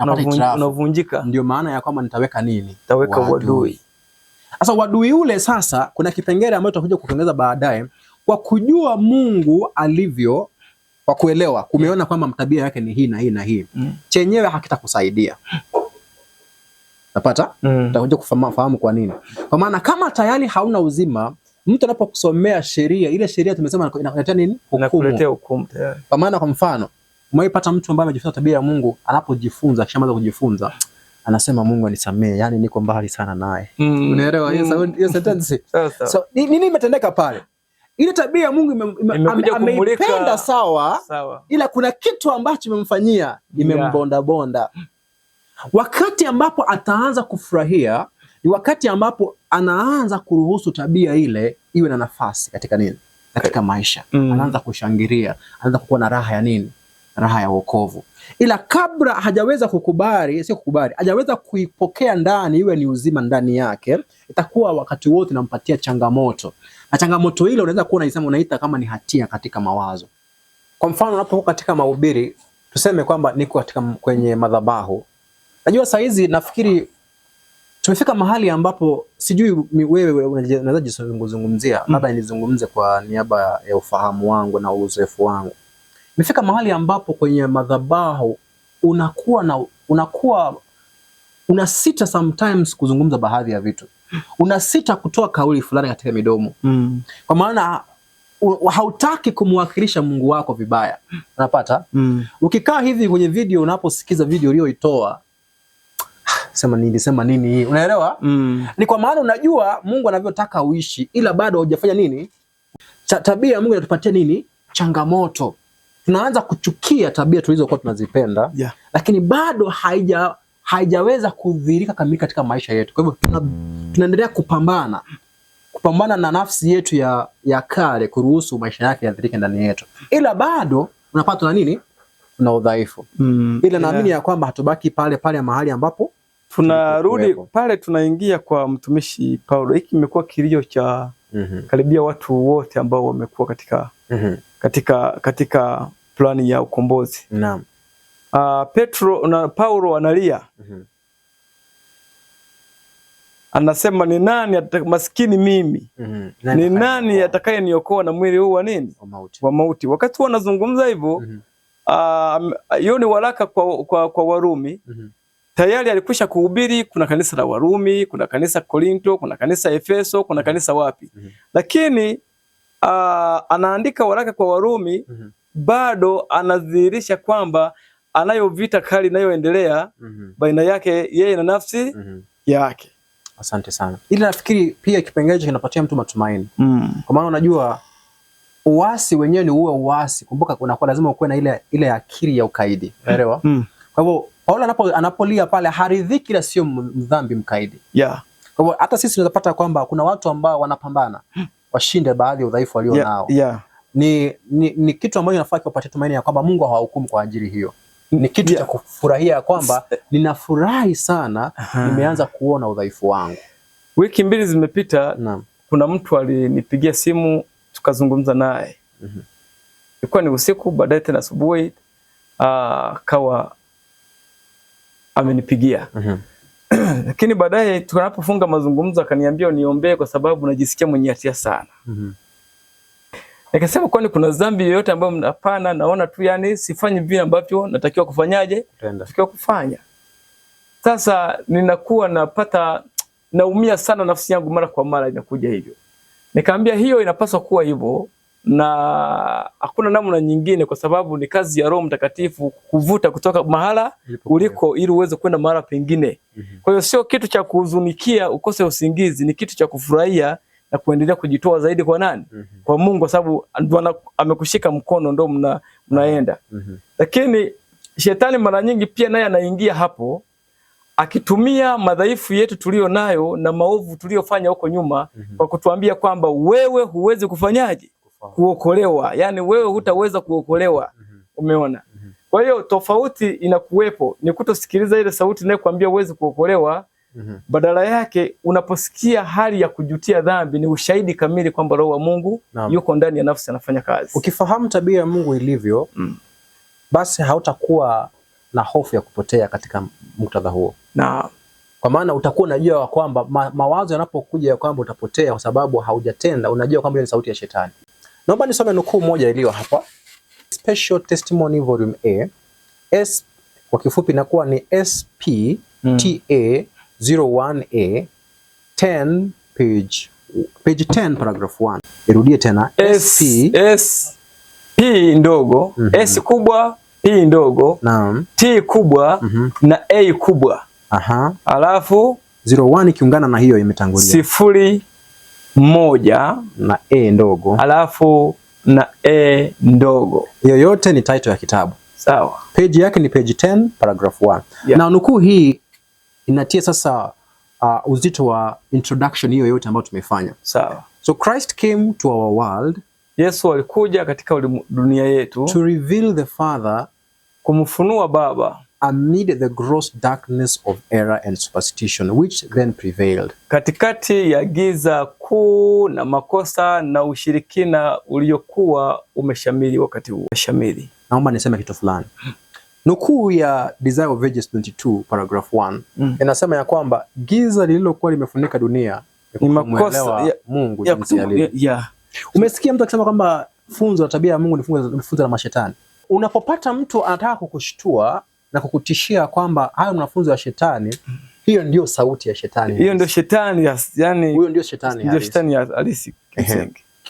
unavunjika. Ndio maana ya kwamba nitaweka nini? Nitaweka wadui. Sasa wadui ule sasa kuna kipengele ambacho tutakuja kuongeza baadaye, kwa kujua Mungu alivyo, kwa kuelewa, kumeona kwamba tabia yake ni hii na hii na hii. Chenyewe hakitakusaidia. Napata? Tutakuja kufahamu kwa nini. Kwa maana kama tayari hauna uzima, mtu anapokusomea sheria, ile sheria tumesema inakuletea nini? Inakuletea hukumu tayari. Kwa maana kwa mfano, Umeipata mtu ambaye amejifunza tabia ya Mungu, anapojifunza kisha kujifunza anasema Mungu anisamee, yani niko mbali sana naye. Unaelewa hiyo sentence? So nini imetendeka pale? Ile tabia ya Mungu ameipenda sawa, ila kuna kitu ambacho imemfanyia, imembonda bonda. Wakati ambapo ataanza kufurahia ni wakati ambapo anaanza kuruhusu tabia ile iwe na nafasi katika nini? Katika maisha. Anaanza kushangilia, anaanza kuwa na raha ya nini? Raha ya wokovu. Ila kabla hajaweza kukubali, sio kukubali, hajaweza kuipokea ndani iwe ni uzima ndani yake, itakuwa wakati wote nampatia changamoto. Na changamoto ile unaweza kuwa unaita kama ni hatia katika mawazo. Kwa mfano unapokuwa katika mahubiri, tuseme kwamba niko katika kwenye madhabahu. Najua saa hizi nafikiri tumefika mahali ambapo sijui wewe unaweza jizungumzia, labda nizungumze kwa niaba ya ufahamu wangu na uzoefu wangu. Imefika mahali ambapo kwenye madhabahu unasita sometimes kuzungumza baadhi ya vitu. Unasita kutoa kauli fulani katika midomo. Kwa maana hautaki kumwakilisha Mungu wako vibaya. Unapata? Ukikaa hivi kwenye video, unaposikiza video uliyoitoa, sema nini hii? Unaelewa? Ni kwa maana unajua Mungu anavyotaka uishi, ila bado hujafanya nini? Tabia ya Mungu inatupatia nini? Changamoto. Tunaanza kuchukia tabia tulizokuwa tunazipenda, lakini bado haijaweza kudhihirika kamili katika maisha yetu. Kwa hivyo tunaendelea kupambana na nafsi yetu ya kale, kuruhusu maisha yake yadhihirike ndani yetu, ila bado unapata na nini? Tuna udhaifu. Ila naamini ya kwamba hatubaki pale mahali ambapo tunarudi pale, tunaingia kwa mtumishi Paulo. Hiki kimekuwa kilio cha karibia watu wote ambao wamekuwa katika plani ya ukombozi. Naam. Petro na Paulo analia. Anasema ni nani maskini mimi? Ni nani atakayeniokoa na mwili huu wa nini? Wa mauti. Wakati wanazungumza hivyo, hiyo ni waraka kwa Warumi. Tayari alikwisha kuhubiri, kuna kanisa la Warumi, kuna kanisa Korinto, kuna kanisa Efeso, kuna kanisa wapi. Lakini anaandika waraka kwa Warumi, bado anadhihirisha kwamba anayo vita kali inayoendelea baina yake yeye na nafsi yake. Asante sana. Ili nafikiri pia kipengele kinapatia mtu matumaini. Kwa maana unajua uasi wenyewe ni uwe uasi. Kumbuka kunakuwa lazima ukuwe na ile akili ya ukaidi. Unaelewa? Kwa hivyo Paulo anapolia pale haridhiki ila sio mdhambi mkaidi. Kwa hivyo hata sisi tunapata kwamba kuna watu ambao wanapambana washinde baadhi ya udhaifu walio nao. Ni kitu ambacho inafaa kupatia tumaini ya kwamba Mungu hawahukumu kwa ajili hiyo. Ni kitu cha kufurahia kwamba ninafurahi sana nimeanza kuona udhaifu wangu. Wiki 2 zimepita, kuna mtu alinipigia simu tukazungumza naye. Ilikuwa ni usiku, baadaye tena asubuhi kawa amenipigia. Lakini baadaye tunapofunga mazungumzo akaniambia niombee kwa sababu najisikia mwenye hatia sana. Nikasema kwani kuna dhambi yoyote ambayo hapana, naona tu yani sifanyi vile ambavyo natakiwa kufanyaje? Natakiwa kufanya. Sasa ninakuwa naumia sana, nafsi yangu mara kwa mara inakuja hivyo. Nikamwambia hiyo inapaswa kuwa hivyo na hakuna namna nyingine, kwa sababu ni kazi ya Roho Mtakatifu kuvuta kutoka mahala uliko ili uweze kwenda mahala pengine. Kwa hiyo sio kitu cha kuhuzunikia ukose usingizi, ni kitu cha kufurahia na kuendelea kujitoa zaidi kwa nani? Kwa Mungu, kwa sababu amekushika mkono ndo mnaenda. Lakini shetani mara nyingi pia naye anaingia hapo akitumia madhaifu yetu tulio nayo na maovu tuliyofanya huko nyuma kwa kutuambia kwamba wewe huwezi kufanyaje? Kuokolewa. Yani wewe hutaweza kuokolewa. Umeona? Kwa hiyo tofauti inakuwepo, ni kutosikiliza ile sauti inayokuambia huwezi kuokolewa. Badala yake unaposikia hali ya kujutia dhambi, ni ushahidi kamili kwamba Roho wa Mungu yuko ndani ya nafsi anafanya kazi. Ukifahamu tabia ya Mungu ilivyo, basi hautakuwa na hofu ya kupotea katika muktadha huo. Kwa maana utakuwa unajua kwamba mawazo yanapokuja ya kwamba utapotea kwa sababu haujatenda, unajua kwamba ni sauti ya shetani. Naomba nisome nukuu moja iliyo hapa. Special Testimony Volume A. Kwa kifupi inakuwa ni SPTA 01A 10 page 10 paragraph 1. Irudie tena. SP ndogo, S kubwa, P ndogo, naam, T kubwa na A kubwa. Alafu 01 ikiungana na hiyo imetangulia 01 na A ndogo, alafu na A ndogo. Hiyo yote ni title ya kitabu. Sawa. Page yake ni page 10 paragraph 1. Yeah. Na nukuu hii inatia sasa uzito wa introduction hiyo yote ambayo tumefanya. Sawa. So Christ came to our world. Yesu alikuja katika dunia yetu to reveal the Father, kumfunua Baba, amid the gross darkness of error and superstition which then prevailed, katikati ya giza kuu na makosa na ushirikina uliokuwa umeshamiri wakati huo. Shamiri. Naomba niseme kitu fulani. Nukuu ya Desire of Ages 22 paragraph 1 inasema ya kwamba giza lililokuwa limefunika dunia ni makosa ya Mungu jinsi alivyo. Umesikia mtu akisema kwamba funzo la tabia ya Mungu ni funzo la mashetani. Unapopata mtu anataka kukushtua na kukutishia kwamba hayo mafunzo ya shetani, hiyo ndio sauti ya shetani. Hiyo ndio shetani, yani huyo ndio shetani. Ndio shetani halisi.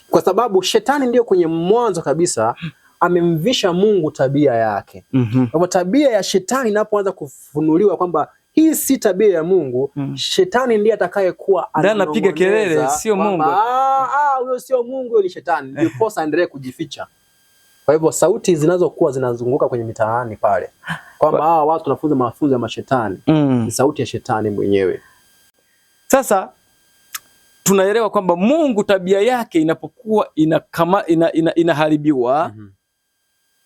Kwa sababu shetani ndio kwenye mwanzo kabisa amemvisha Mungu tabia yake. Kwa tabia ya shetani inapoanza kufunuliwa kwamba hii si tabia ya Mungu, shetani ndiye atakayekuwa anapiga kelele, sio Mungu. Huyo sio Mungu, huyo ni shetani. Ndio posa endelee kujificha. Kwa hivyo sauti zinazokuwa zinazunguka kwenye mitaani pale kwamba watu wanafunza mafunzo ya mashetani, ni sauti ya shetani mwenyewe. Sasa tunaelewa kwamba Mungu tabia yake inapokuwa inaharibiwa,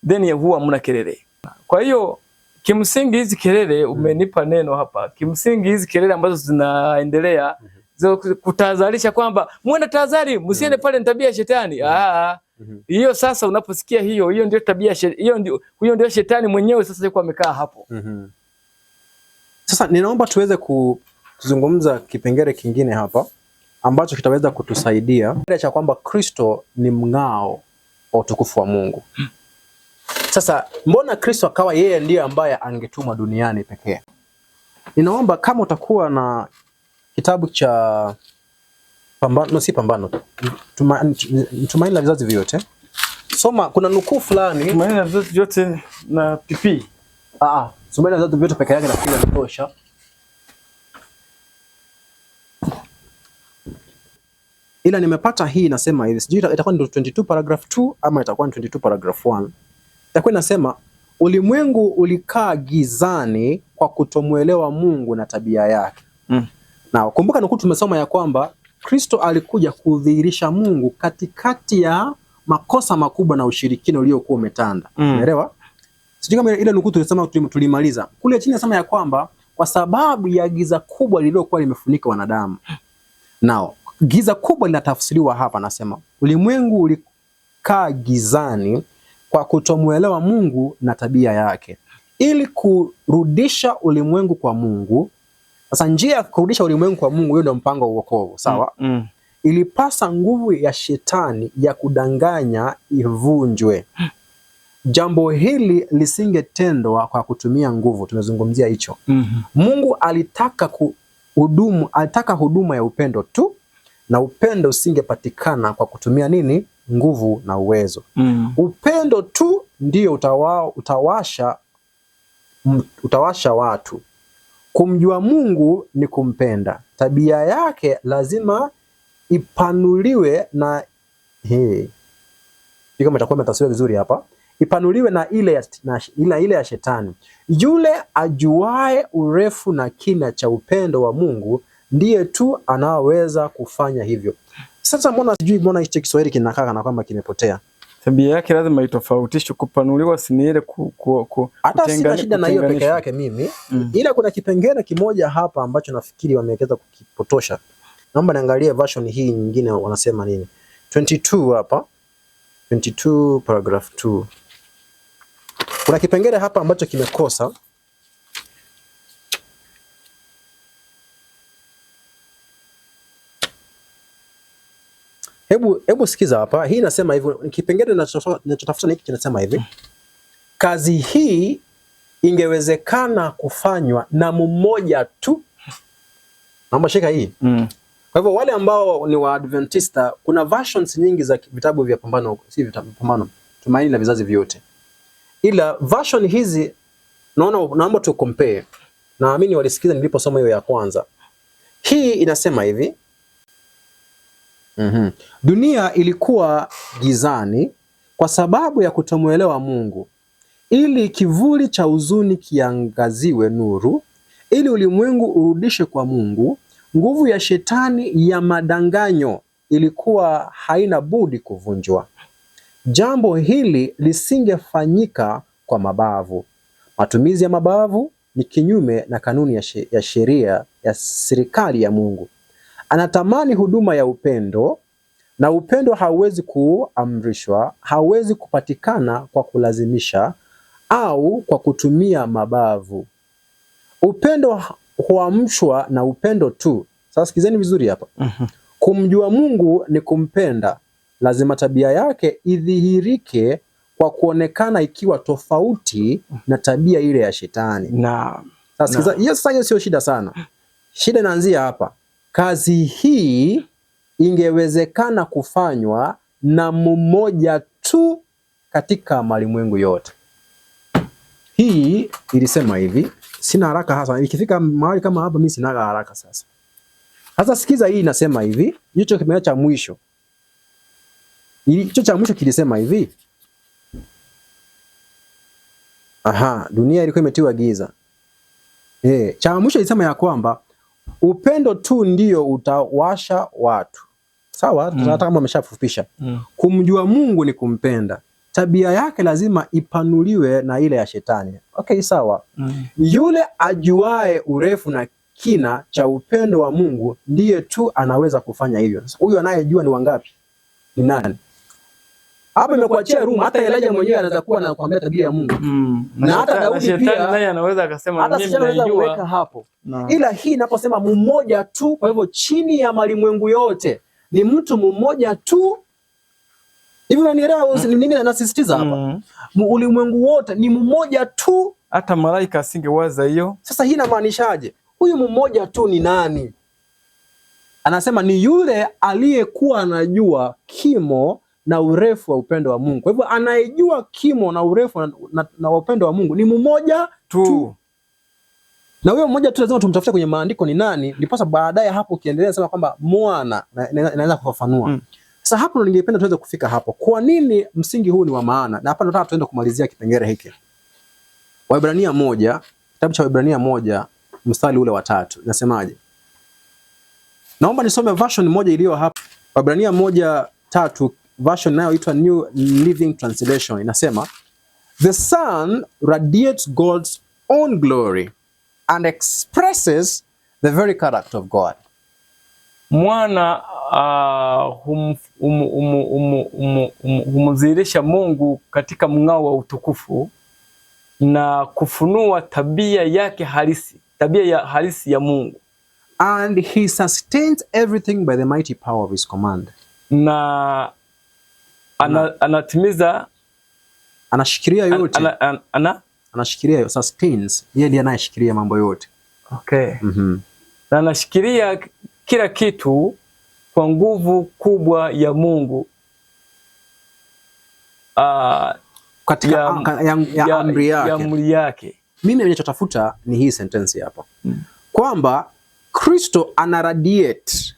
then huwa hamna kelele. Kwa hiyo kimsingi hizi kelele, umenipa neno hapa, kimsingi hizi kelele ambazo zinaendelea kutahadharisha kwamba muone tahadhari, msiende pale, ni tabia ya shetani. Hiyo sasa unaposikia hiyo ndio tabia, huyo ndio shetani mwenyewe sasa yuko amekaa hapo. Sasa ninaomba tuweze kuzungumza kipengele kingine hapa ambacho kitaweza kutusaidia cha kwamba Kristo ni mng'ao wa utukufu wa Mungu. Sasa mbona Kristo akawa yeye ndiye ambaye angetumwa duniani pekee? Ninaomba kama utakuwa na kitabu cha Tumaini la Vizazi Vyote, soma, kuna nukuu fulani. Tumaini la Vizazi Vyote na PP. Tumaini la Vizazi Vyote peke yake nafikiri inatosha. Ila nimepata hii inasema hivi, sijui itakuwa ni 22 paragraph 2 ama itakuwa ni 22 paragraph 1. Itakuwa inasema ulimwengu ulikaa gizani kwa kutomuelewa Mungu na tabia yake. Na kumbuka nukuu tumesoma ya kwamba Kristo alikuja kudhihirisha Mungu katikati ya makosa makubwa na ushirikina uliokuwa umetanda. Umeelewa? Sijui kama ile nukuu tulisema tulimaliza. Kule chini nasema ya kwamba kwa sababu ya giza kubwa lililokuwa limefunika wanadamu. Nao giza kubwa linatafsiriwa hapa, nasema ulimwengu ulikaa gizani kwa kutomuelewa Mungu na tabia yake. Ili kurudisha ulimwengu kwa Mungu. Sasa njia ya kurudisha ulimwengu kwa Mungu, hiyo ndio mpango wa wokovu, sawa? Ilipasa nguvu ya shetani ya kudanganya ivunjwe. Jambo hili lisingetendwa kwa kutumia nguvu, tumezungumzia hicho. Mungu alitaka huduma ya upendo tu, na upendo usingepatikana kwa kutumia nguvu na uwezo. Upendo tu ndio utawasha watu. Kumjua Mungu ni kumpenda. Tabia yake lazima ipanuliwe na kama itakuwa imetafsiriwa vizuri hapa, ipanuliwe na ile ya shetani. Yule ajuae urefu na kina cha upendo wa Mungu ndiye tu anaweza kufanya hivyo. Sasa mbona hicho Kiswahili kinakaa kana kwamba kimepotea? Tabia yake lazima itofautishwe, kupanuliwa, si ile hata sina shida na hiyo peke yake mimi. Ila kuna kipengele kimoja hapa ambacho nafikiri wameweza kukipotosha. Naomba niangalie version hii nyingine wanasema nini. 22 hapa. 22 paragraph 2. Kuna kipengele hapa ambacho kimekosa. Hebu sikiza hapa. Hii inasema hivi, kipengele ninachotafuta hiki kinasema hivi. Kazi hii ingewezekana kufanywa na mmoja tu. Naomba shika hii. Kwa hivyo wale ambao ni Waadventista, kuna versions nyingi za vitabu vya Pambano, si vitabu Pambano, Tumaini la Vizazi Vyote. ila version hizi naomba tu compare. Naamini walisikiza niliposoma hiyo ya kwanza. Hii inasema hivi. Dunia ilikuwa gizani kwa sababu ya kutomuelewa Mungu, ili kivuli cha huzuni kiangaziwe nuru, ili ulimwengu urudishe kwa Mungu. Nguvu ya shetani ya madanganyo ilikuwa haina budi kuvunjwa. Jambo hili lisingefanyika kwa mabavu. Matumizi ya mabavu ni kinyume na kanuni ya sheria ya serikali ya Mungu. Anatamani huduma ya upendo, na upendo hauwezi kuamrishwa, hauwezi kupatikana kwa kulazimisha au kwa kutumia mabavu. Upendo huamshwa na upendo tu. Sasa sikizeni vizuri hapa. Kumjua Mungu ni kumpenda. Lazima tabia yake idhihirike kwa kuonekana ikiwa tofauti na tabia ile ya shetani. Sasa hiyo sio shida sana. Shida inaanzia hapa. Kazi hii ingewezekana kufanywa na mmoja tu katika malimwengu yote. Hii ilisema hivi, sina haraka hasa. Ikifika mahali kama hapa mimi sina haraka sasa. Sasa sikiza, hii inasema hivi, hicho kipengele cha mwisho. Hicho cha mwisho kilisema hivi. Dunia ilikuwa imetiwa giza. Cha mwisho ilisema ya kwamba upendo tu ndio utawasha watu. Sawa? Hata kama ameshafupisha. Kumjua Mungu ni kumpenda. Tabia yake lazima ipanuliwe na ile ya shetani. Okay, sawa. Yule ajuae urefu na kina cha upendo wa Mungu ndiye tu anaweza kufanya hivyo. Huyu anayejua ni wangapi? Ni nani? Hapa nimekuachia room. Hata Elijah mwenyewe anaweza kuwa anakuambia tabia ya Mungu. Na hata Daudi pia naye anaweza akasema mimi najua hapo. Ila hii inaposema mmoja tu, kwa hivyo chini ya malimwengu yote ni mtu mmoja tu. Hivi unanielewa nini anasisitiza hapa? Ulimwengu wote ni mmoja tu. Hata malaika asingewaza hiyo. Sasa hii inamaanishaje? Huyu mmoja tu ni nani? Anasema ni yule aliyekuwa anajua kimo na urefu wa upendo wa Mungu. Kwa hivyo anayejua kimo na urefu na upendo wa Mungu ni mmoja tu. Na huyo mmoja tu lazima tumtafute kwenye maandiko ni nani, ndipo baadaye hapo ukiendelea sema kwamba mwana inaweza kufafanua. Sasa hapo ndo ningependa tuweze kufika hapo. Kwa nini msingi huu ni wa maana? Na hapa ndo nataka tuende kumalizia kipengele hiki. Waebrania 1, kitabu cha Waebrania 1 mstari ule wa 3. Inasemaje? Naomba nisome version moja iliyo hapa. Waebrania 1:3, version inayoitwa New Living Translation. Inasema, the Son radiates God's own glory and expresses the very character of God. Mwana humdhihirisha Mungu katika mng'ao wa utukufu na kufunua tabia yake halisi, tabia ya halisi ya Mungu. And he sustains everything by the mighty power of his command. Na anatimiza, anashikilia yote. Anashikilia, sustains. Yeye ndiye anayeshikilia mambo yote. Okay. Na anashikilia kila kitu kwa nguvu kubwa ya Mungu. Katika amri yake. Mimi ninachotafuta ni hii sentence hapa. Kwamba Kristo ana radiate.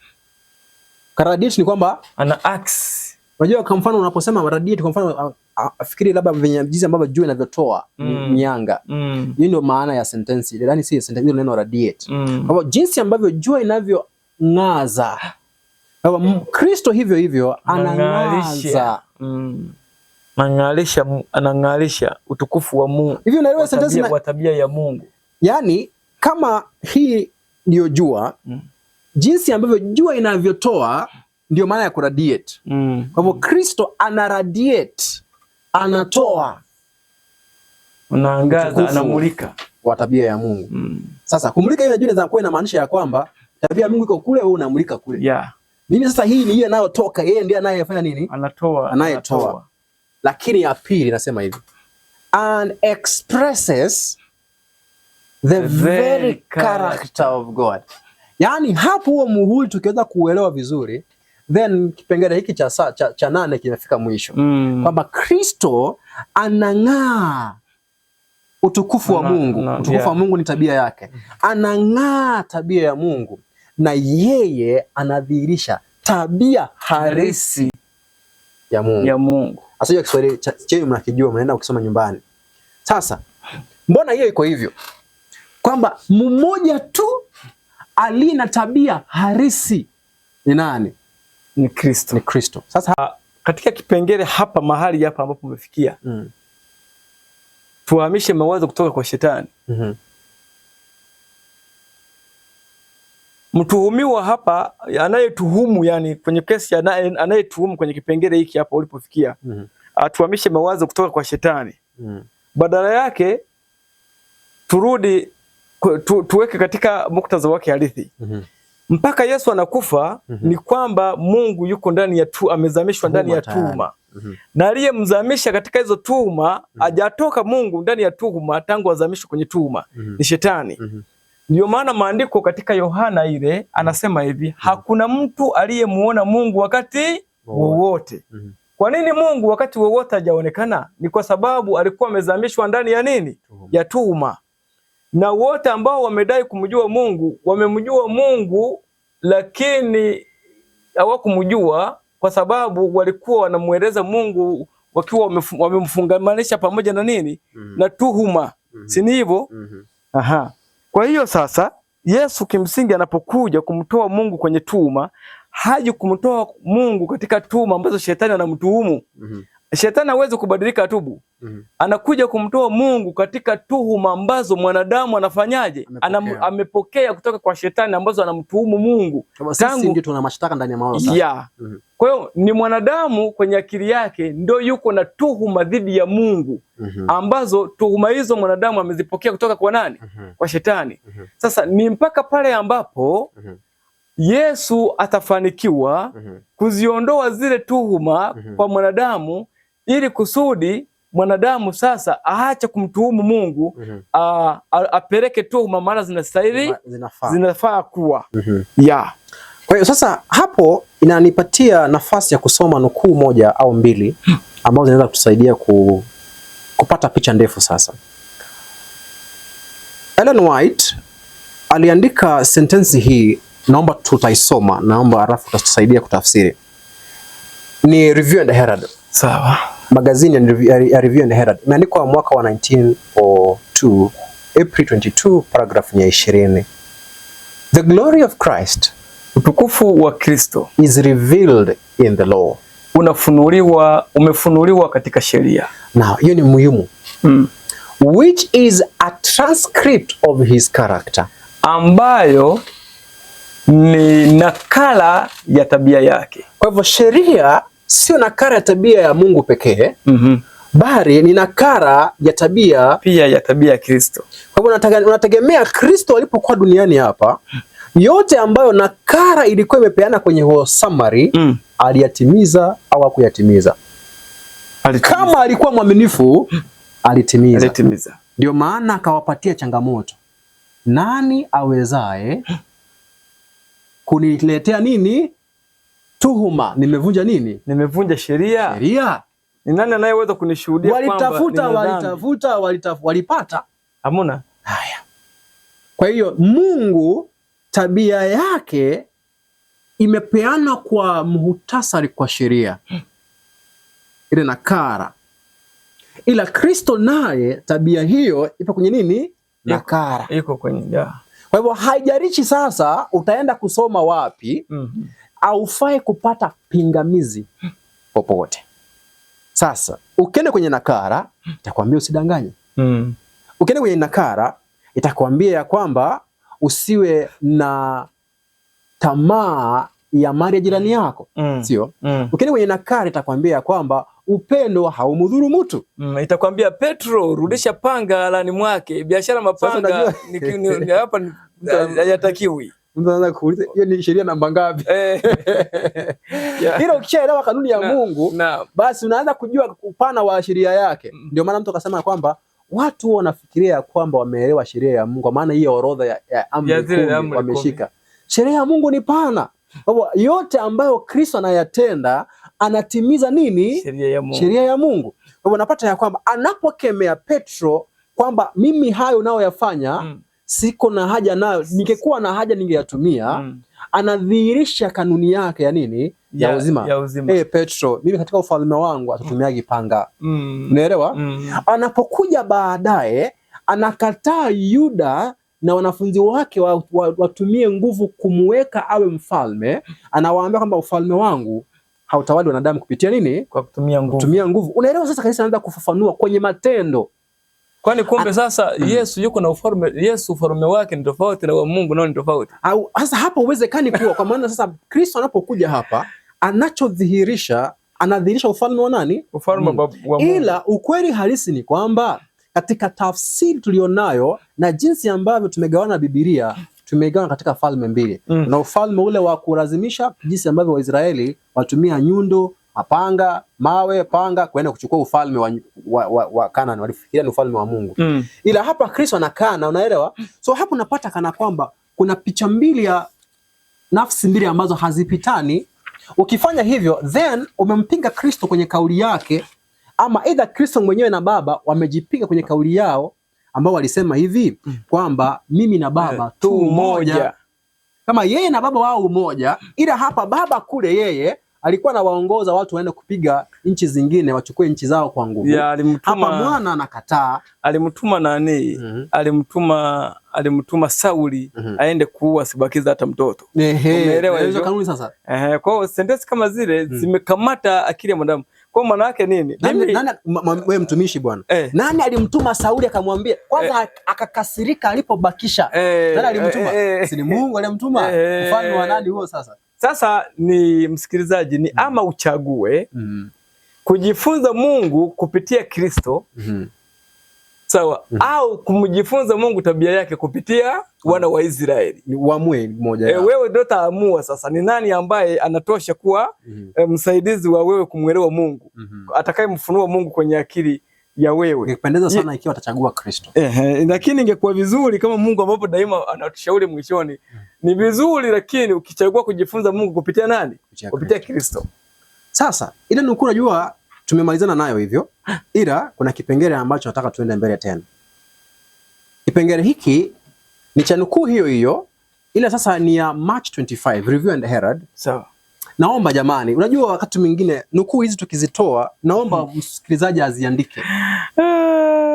Radiate ni kwamba ana axe. Unajua kwa mfano unaposema radiate, kwa mfano afikiri labda venye jinsi ambavyo jua inavyotoa mianga. Hiyo ndio maana ya sentence. Yaani si sentence, neno radiate. Kwa jinsi ambavyo jua inavyong'aza. Kwa Kristo hivyo hivyo anang'aza. Anang'arisha utukufu wa Mungu. Hivyo unaelewa sentence wa tabia ya Mungu. Yaani kama hii ndio jua, jinsi ambavyo jua inavyotoa ndio maana ya kuradiate. Kwa hivyo Kristo ana radiate, anatoa, unaangaza, anamulika kwa tabia ya Mungu. Sasa kumulika ile jua inaweza kuwa inamaanisha ya kwamba tabia ya Mungu iko kule, wewe unamulika kule. Mimi sasa hii ni yeye anayotoka, yeye ndiye anayefanya nini? Anatoa, anayetoa. Lakini ya pili nasema hivi, and expresses the very character of God. Yaani hapo huo muhuri tukiweza kuelewa vizuri, Then kipengele hiki cha 8 kinafika mwisho. Kwamba Kristo anang'aa utukufu wa Mungu. Utukufu wa Mungu ni tabia yake. Anang'aa tabia ya Mungu na yeye anadhihirisha tabia halisi ya Mungu. Sasa hiyo Kiswahili chenye mnakijua, mnaenda ukisoma nyumbani. Sasa mbona hiyo iko hivyo? Kwamba mmoja tu aliye na tabia halisi ni nani? Ni Kristo. Ni Kristo. Sasa katika kipengele hapa mahali hapa ambapo umefikia, tuhamishe mawazo kutoka kwa shetani. Mtuhumiwa hapa anayetuhumu, yani kwenye kesi anayetuhumu kwenye kipengele hiki hapa ulipofikia, atuhamishe mawazo kutoka kwa shetani. Badala yake turudi tuweke katika muktadha wake halisi. Mpaka Yesu anakufa ni kwamba Mungu yuko ndani ya amezamishwa ndani ya tuhuma. Na aliyemzamisha katika hizo tuhuma hajatoka Mungu ndani ya tuhuma tangu azamishwe kwenye tuhuma, ni shetani. Ndio maana maandiko katika Yohana ile anasema hivi, hakuna mtu aliyemuona Mungu wakati wowote. Kwa nini Mungu wakati wowote hajaonekana? Ni kwa sababu alikuwa amezamishwa ndani ya nini? Ya tuhuma. Na wote ambao wamedai kumjua Mungu, wamemjua Mungu lakini hawakumjua kwa sababu walikuwa wanamueleza Mungu wakiwa wamemfungamanisha pamoja na nini? Na tuhuma. Si ni hivyo? Aha. Kwa hiyo sasa Yesu kimsingi anapokuja kumtoa Mungu kwenye tuhuma, haji kumtoa Mungu katika tuhuma ambazo shetani anamtuhumu. Shetani hawezi kubadilika atubu. Anakuja kumtoa Mungu katika tuhuma ambazo mwanadamu anafanyaje? Amepokea kutoka kwa shetani ambazo anamtuhumu Mungu. Sisi ndio tuna mashtaka ndani ya mawazo sasa. Kwa hiyo ni mwanadamu kwenye akili yake ndio yuko na tuhuma dhidi ya Mungu, ambazo tuhuma hizo mwanadamu amezipokea kutoka kwa nani? Kwa shetani. Sasa ni mpaka pale ambapo Yesu atafanikiwa kuziondoa zile tuhuma kwa mwanadamu, ili kusudi mwanadamu sasa aache kumtuhumu Mungu, apeleke tuhuma mara zinastahili, zinafaa kuwa. Kwa hiyo sasa hapo inanipatia nafasi ya kusoma nukuu moja au mbili ambazo zinaweza kutusaidia kupata picha ndefu. Sasa Ellen White aliandika sentensi hii, naomba tutaisoma, naomba alafu tutasaidia kutafsiri. Ni Review and Herald. Sawa. Magazine ya Review and Herald. Imeandikwa mwaka wa 1902, April 22, paragraph ya 20. The glory of Christ, utukufu wa Kristo, is revealed in the law. Umefunuliwa katika sheria. Now, hiyo ni muhimu. Which is a transcript of his character. Ambayo ni nakala ya tabia yake. Kwa hivyo sheria sio nakala ya tabia ya Mungu pekee, bali ni nakala ya tabia pia ya tabia ya Kristo. Kwa hivyo unategemea Kristo alipokuwa duniani hapa, yote ambayo nakala ilikuwa imepeana kwenye huo summary, aliyatimiza au hakuyatimiza. Kama alikuwa mwaminifu, alitimiza. Ndio maana akawapatia changamoto. Nani awezaye kuniletea nini? Tuhuma. Nimevunja nini? Nimevunja sheria. Ni nani anayeweza kunishuhudia kwamba walipata? Hamuna. Haya. Kwa hiyo Mungu tabia yake imepeana kwa muhtasari kwa sheria. Ile nakara. Ila Kristo naye tabia hiyo ipo kwenye nini? Nakara. Iko kwenye. Kwa hivyo haijarishi sasa utaenda kusoma wapi, aufai kupata pingamizi popote. Sasa ukienda kwenye nakara itakwambia usidanganye. Ukienda kwenye nakara itakwambia ya kwamba usiwe na tamaa ya mali ya jirani yako, sio? Ukienda kwenye nakara itakwambia ya kwamba upendo haumdhuru mtu. Itakwambia Petro, rudisha panga alani mwake, biashara mapanga ni hapa hayatakiwi. Mtu anaanza kuuliza hiyo ni sheria namba ngapi? Hilo ukishaelewa kanuni ya Mungu, basi unaanza kujua upana wa sheria yake. Ndio maana mtu akasema kwamba watu wanafikiria kwamba wameelewa sheria ya Mungu, maana hiyo orodha ya amri wameshika. Sheria ya Mungu ni pana. Kwa hivyo yote ambayo Kristo anayatenda anatimiza nini? Sheria ya Mungu. Kwa hivyo unapata ya kwamba anapokemea Petro kwamba mimi hayo unayoyafanya siko na haja nayo, ningekuwa na haja ningeyatumia. Anadhihirisha kanuni yake ya nini? Ya uzima. Petro, mimi katika ufalme wangu atatumia kipanga. Unaelewa? Anapokuja baadaye anakataa Yuda na wanafunzi wake watumie nguvu kumweka awe mfalme. Anawaambia kwamba ufalme wangu hautawali wanadamu kupitia nini? Kwa kutumia nguvu. Kutumia nguvu. Unaelewa sasa kanisa anaanza kufafanua kwenye matendo. Kwani kumbe sasa Yesu yuko na ufalme, Yesu ufalme wake ni tofauti na wa Mungu nao ni tofauti. Au sasa hapo uwezekani kuwa kwa maana sasa Kristo anapokuja hapa anachodhihirisha, anadhihirisha ufalme wa nani? Ufalme wa Mungu. Ila ukweli halisi ni kwamba katika tafsiri tulionayo na jinsi ambavyo tumegawana Biblia, tumegawana katika falme mbili. Na ufalme ule wa kulazimisha, jinsi ambavyo Waisraeli watumia nyundo, mapanga, mawe, panga kwenda kuchukua ufalme wa Kanani, walifikiria ni ufalme wa Mungu. Ila hapa Kristo anakana, unaelewa? So hapo unapata kana kwamba kuna picha mbili ya nafsi mbili ambazo hazipitani. Ukifanya hivyo then umempinga Kristo kwenye kauli yake, ama either Kristo mwenyewe na Baba wamejipinga kwenye kauli yao ambao walisema hivi kwamba mimi na Baba tu moja. Kama yeye na Baba wao umoja, ila hapa Baba kule yeye alikuwa anawaongoza watu waende kupiga nchi zingine, wachukue nchi zao kwa nguvu. Hapa mwana anakataa. Alimtuma nani? Alimtuma Sauli aende kuua, sibakiza hata mtoto. Umeelewa hizo kanuni sasa? Kwa hiyo sentensi kama zile zimekamata akili ya mwanadamu. Kwa maana yake nini? Wewe mtumishi bwana. Nani alimtuma Sauli akamwambia? Kwanza akakasirika alipobakisha. Nani alimtuma? Si ni Mungu alimtuma? Mfano wa nani huo sasa? Sasa ni msikilizaji, ni ama uchague kujifunza Mungu kupitia Kristo, sawa, au kumjifunza Mungu tabia yake kupitia wana wa Israeli. Ni uamue mmoja. Wewe ndio taamua sasa ni nani ambaye anatosha kuwa msaidizi wa wewe kumwelewa Mungu, atakayemfunua Mungu kwenye akili ya wewe. Ingependeza sana ikiwa atachagua Kristo. Lakini ingekuwa vizuri kama Mungu ambapo daima anatushauri mwishoni. Ni vizuri, lakini ukichagua kujifunza Mungu kupitia nani? Kupitia Kristo. Sasa ile nukuu unajua tumemalizana nayo hivyo, ila kuna kipengele ambacho nataka tuende mbele tena. Kipengele hiki ni cha nukuu hiyo hiyo, ila sasa ni ya March 25, Review and Herald. Sawa. Naomba jamani, unajua wakati mwingine nukuu hizi tukizitoa, naomba msikilizaji aziandike.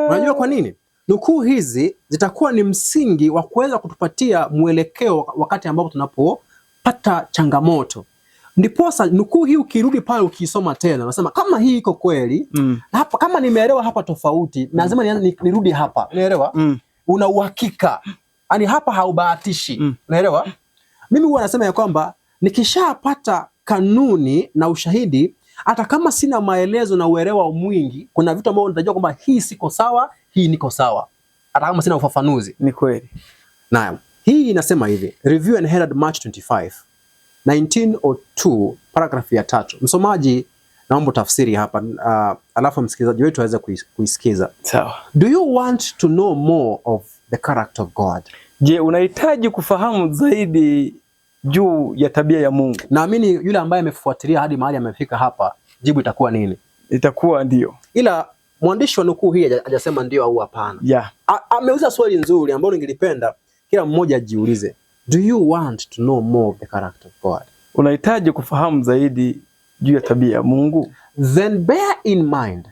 Unajua kwa nini? Nukuu hizi zitakuwa ni msingi wa kuweza kutupatia mwelekeo wakati ambapo tunapopata changamoto. Ndiposa nukuu hii ukirudi pale ukisoma tena unasema kama hii iko kweli, hapa kama nimeelewa hapa tofauti, lazima nirudi hapa. Unaelewa? Una uhakika. Yaani hapa haubahatishi. Unaelewa? Mimi huwa nasema ya kwamba nikishapata kanuni na ushahidi, hata kama sina maelezo na uelewa mwingi, kuna vitu ambavyo nitajua kwamba hii siko sawa, hii niko sawa, hata kama sina ufafanuzi. Ni kweli. Naam. Hii inasema hivi, Review and Herald March 25, 1902, paragraph ya 3. Msomaji naomba tafsiri hapa, alafu msikilizaji wetu aweze kuisikiza. Sawa. Do you want to know more of the character of God? Je, unahitaji kufahamu zaidi juu ya tabia ya Mungu? Naamini yule ambaye amefuatilia hadi mahali amefika hapa, jibu itakuwa nini? Itakuwa ndio. Ila mwandishi wa nukuu hii hajasema ndio au hapana. Ameuliza swali nzuri ambalo ningelipenda kila mmoja ajiulize. Do you want to know more of the character of God? Unahitaji kufahamu zaidi juu ya tabia ya Mungu? Then bear in mind.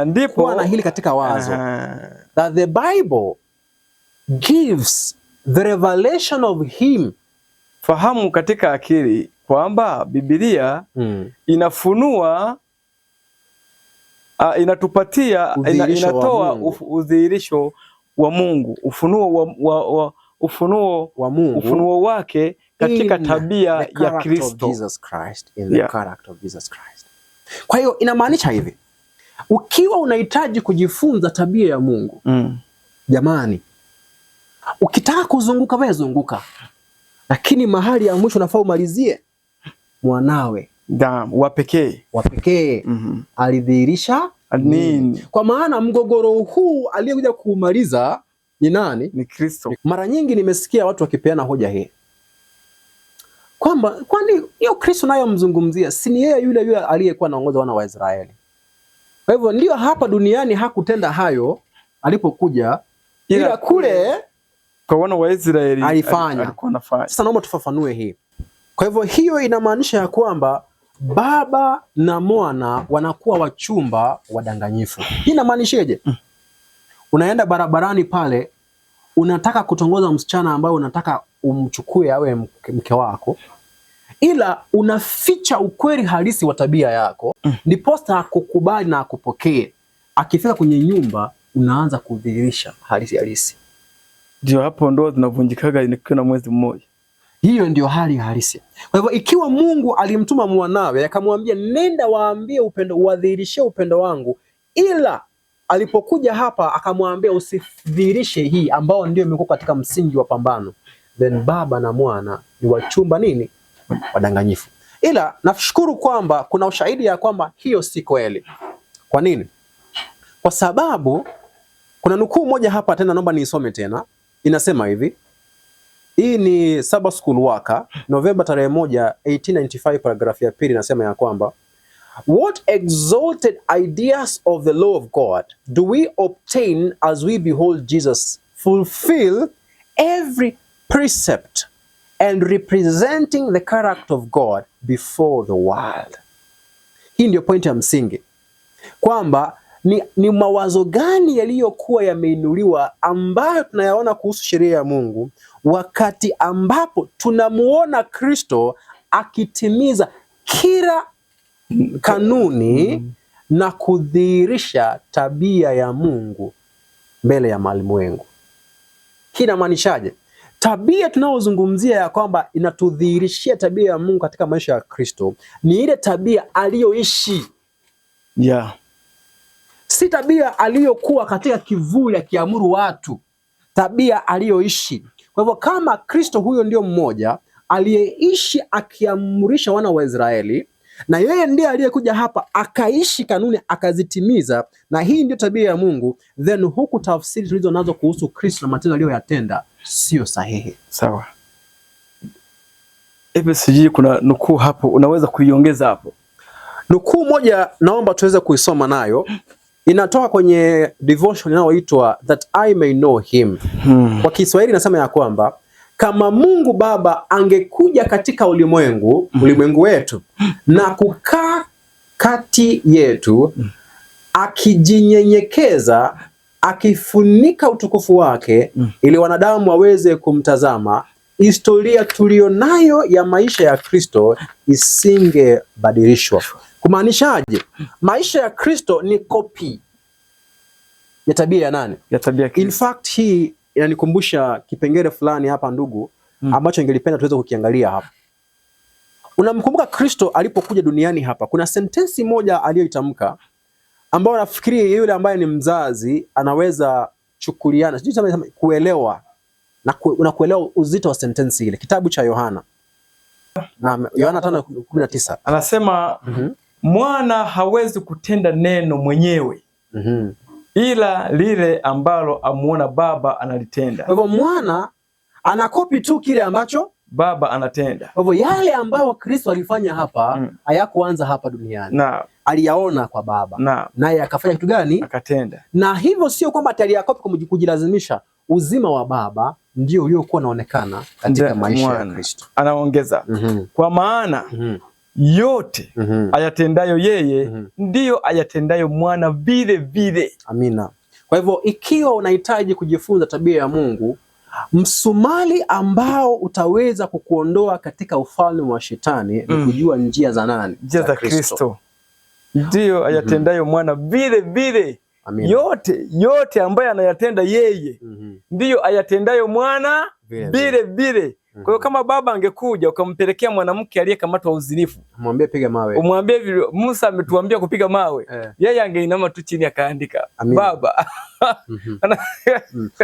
Ndipo kuwa na hili katika wazo. That the Bible gives the revelation of him. Fahamu katika akili kwamba Biblia inafunua, inatupatia, inatoa udhihirisho wa Mungu, ufunuo wake katika tabia ya Kristo. Kwa hiyo inamaanisha hivi, ukiwa unahitaji kujifunza tabia ya Mungu, jamani, ukitaka kuzunguka wewe zunguka, lakini mahali ya mwisho nafaa umalizie mwanawe wa pekee alidhihirisha nini? Kwa maana mgogoro huu aliyekuja kuumaliza ni nani? Ni Kristo. Mara nyingi nimesikia watu wakipeana hoja hii kwamba kwani hiyo Kristo nayo mzungumzia si ni yeye yule aliyekuwa anaongoza wana wa Israeli. Kwa hivyo ndio hapa duniani hakutenda hayo alipokuja, ila kule kwa wana wa Israeli alifanya. Sasa naomba tufafanue hii. Kwa hivyo hiyo inamaanisha ya kwamba Baba na Mwana wanakuwa wachumba wadanganyifu. Hii inamaanishaje? Unaenda barabarani pale, unataka kutongoza msichana ambaye unataka umchukue awe mke wako, ila unaficha ukweli halisi wa tabia yako, ndiposa akukubali na akupokee. Akifika kwenye nyumba, unaanza kudhihirisha halisi. Ndio hapo ndo zinavunjikaga nikiwa na mwezi mmoja. Hiyo ndio hali halisi. Kwa hivyo ikiwa Mungu alimtuma mwanawe akamwambia nenda waambie upendo, uadhihirishe upendo wangu, ila alipokuja hapa akamwambia usidhihirishe hii ambao ndio imekuwa katika msingi wa pambano, then Baba na Mwana ni wachumba nini? Wadanganyifu. Ila nashukuru kwamba kuna ushahidi ya kwamba hiyo si kweli. Kwa nini? Kwa sababu kuna nukuu moja hapa tena, naomba niisome tena. Inasema hivi. Hii ni Sabbath School Worker, Novemba tarehe 1, 1895, paragrafu ya pili, inasema ya kwamba what exalted ideas of the law of God do we obtain as we behold Jesus fulfill every precept and representing the character of God before the world. Hii ndio pointi ya msingi, kwamba ni mawazo gani yaliyokuwa yameinuliwa ambayo tunayaona kuhusu sheria ya Mungu, wakati ambapo tunamuona Kristo akitimiza kila kanuni na kudhihirisha tabia ya Mungu mbele ya malimwengu. Hii inamaanishaje? Tabia tunayozungumzia ya kwamba inatudhihirishia tabia ya Mungu katika maisha ya Kristo ni ile tabia aliyoishi. Si tabia aliyokuwa katika kivuli akiamuru watu, tabia aliyoishi. Kwa hivyo kama Kristo huyo ndio mmoja aliyeishi akiamurisha wana wa Israeli, na yeye ndiye aliyekuja hapa akaishi kanuni akazitimiza, na hii ndio tabia ya Mungu, then huku tafsiri tulizo nazo kuhusu Kristo na matendo aliyoyatenda sio sahihi. Sawa. Sijui kuna nukuu hapo, unaweza kuiongeza hapo? Nukuu moja naomba tuweze kuisoma nayo. Inatoka kwenye devotion inayoitwa That I May Know Him. Kwa Kiswahili inasema ya kwamba kama Mungu Baba angekuja katika ulimwengu wetu na kukaa kati yetu, akijinyenyekeza, akifunika utukufu wake ili wanadamu waweze kumtazama, historia tulionayo ya maisha ya Kristo isingebadilishwa. Kumaanishaje? Maisha ya Kristo ni kopi ya tabia ya nani? Ya tabia Kristo. In fact hii inanikumbusha kipengele fulani hapa ndugu, ambacho ningelipenda tuweze kukiangalia hapa. Unamkumbuka Kristo alipokuja duniani hapa, kuna sentensi moja aliyoitamka ambayo nafikiri yule ambaye ni mzazi anaweza chukuliana, sijui kama kuelewa na kuelewa uzito wa sentensi ile. Kitabu cha Yohana. Yohana 5:19. Anasema mwana hawezi kutenda neno mwenyewe, ila lile ambalo amuona Baba analitenda. Kwa hivyo mwana anakopi tu kile ambacho Baba anatenda. Kwa hivyo yale ambayo Kristo alifanya hapa hayakuanza hapa duniani. Aliyaona kwa Baba. Naye akafanya kitu gani? Akatenda. Na hivyo sio kwamba aliyakopi kujilazimisha. Uzima wa Baba ndio uliokuwa unaonekana katika maisha ya Kristo. Anaongeza kwa maana yote ayatendayo yeye ndiyo ayatendayo mwana vile vile. Amina. Kwa hivyo ikiwa unahitaji kujifunza tabia ya Mungu, msumali ambao utaweza kukuondoa katika ufalme wa shetani ni kujua njia za nani? Njia za Kristo. Ndiyo ayatendayo mwana vile vile. Amina. Yote ambaye anayatenda yeye ndiyo ayatendayo mwana vile vile. Kwa hiyo kama Baba angekuja ukampelekea mwanamke aliyekamatwa uzinifu, mwambie piga mawe. Umwambie vile Musa ametuambia kupiga mawe. Yeye angeinama tu chini akaandika Baba.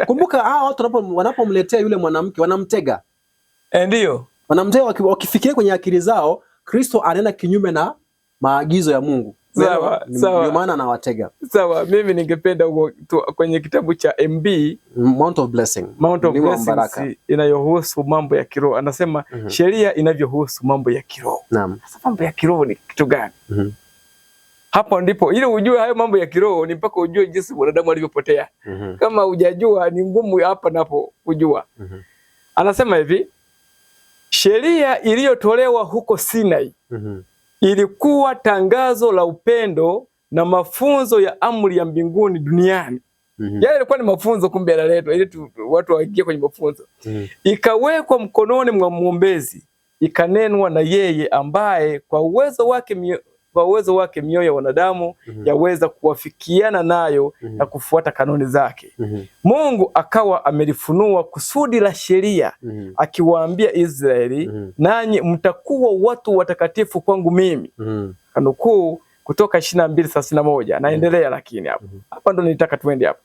Kumbuka hao watu wanapomletea yule mwanamke wanamtega. Ndio. Wanamtega wakifikiria kwenye akili zao Kristo anaenda kinyume na maagizo ya Mungu. Sawa, ndio maana anawatega. Sawa, mimi ningependa kwenye kitabu cha MB Mount of Blessing, inayohusu mambo ya kiroho. Anasema sheria inavyohusu mambo ya kiroho. Naam. Sasa mambo ya kiroho ni kitu gani? Hapo ndipo ili ujue hayo mambo ya kiroho ni mpaka ujue jinsi wanadamu walivyopotea. Kama hujajua ni ngumu hapa napo kujua. Anasema hivi, sheria iliyotolewa huko Sinai ilikuwa tangazo la upendo na mafunzo ya amri ya mbinguni duniani. Yale ilikuwa ni mafunzo, kumbe yanaletwa ili watu waingie kwenye mafunzo. Ikawekwa mkononi mwa mwombezi, ikanenwa na yeye ambaye kwa uwezo wake mioyo ya wanadamu yaweza kuwafikiana nayo na kufuata kanuni zake. Mungu akawa amelifunua kusudi la sheria, akiwaambia Israeli, nanyi mtakuwa watu watakatifu kwangu mimi. Kanukuu Kutoka 22:31. Naendelea lakini hapa ndo nitaka tuende hapa.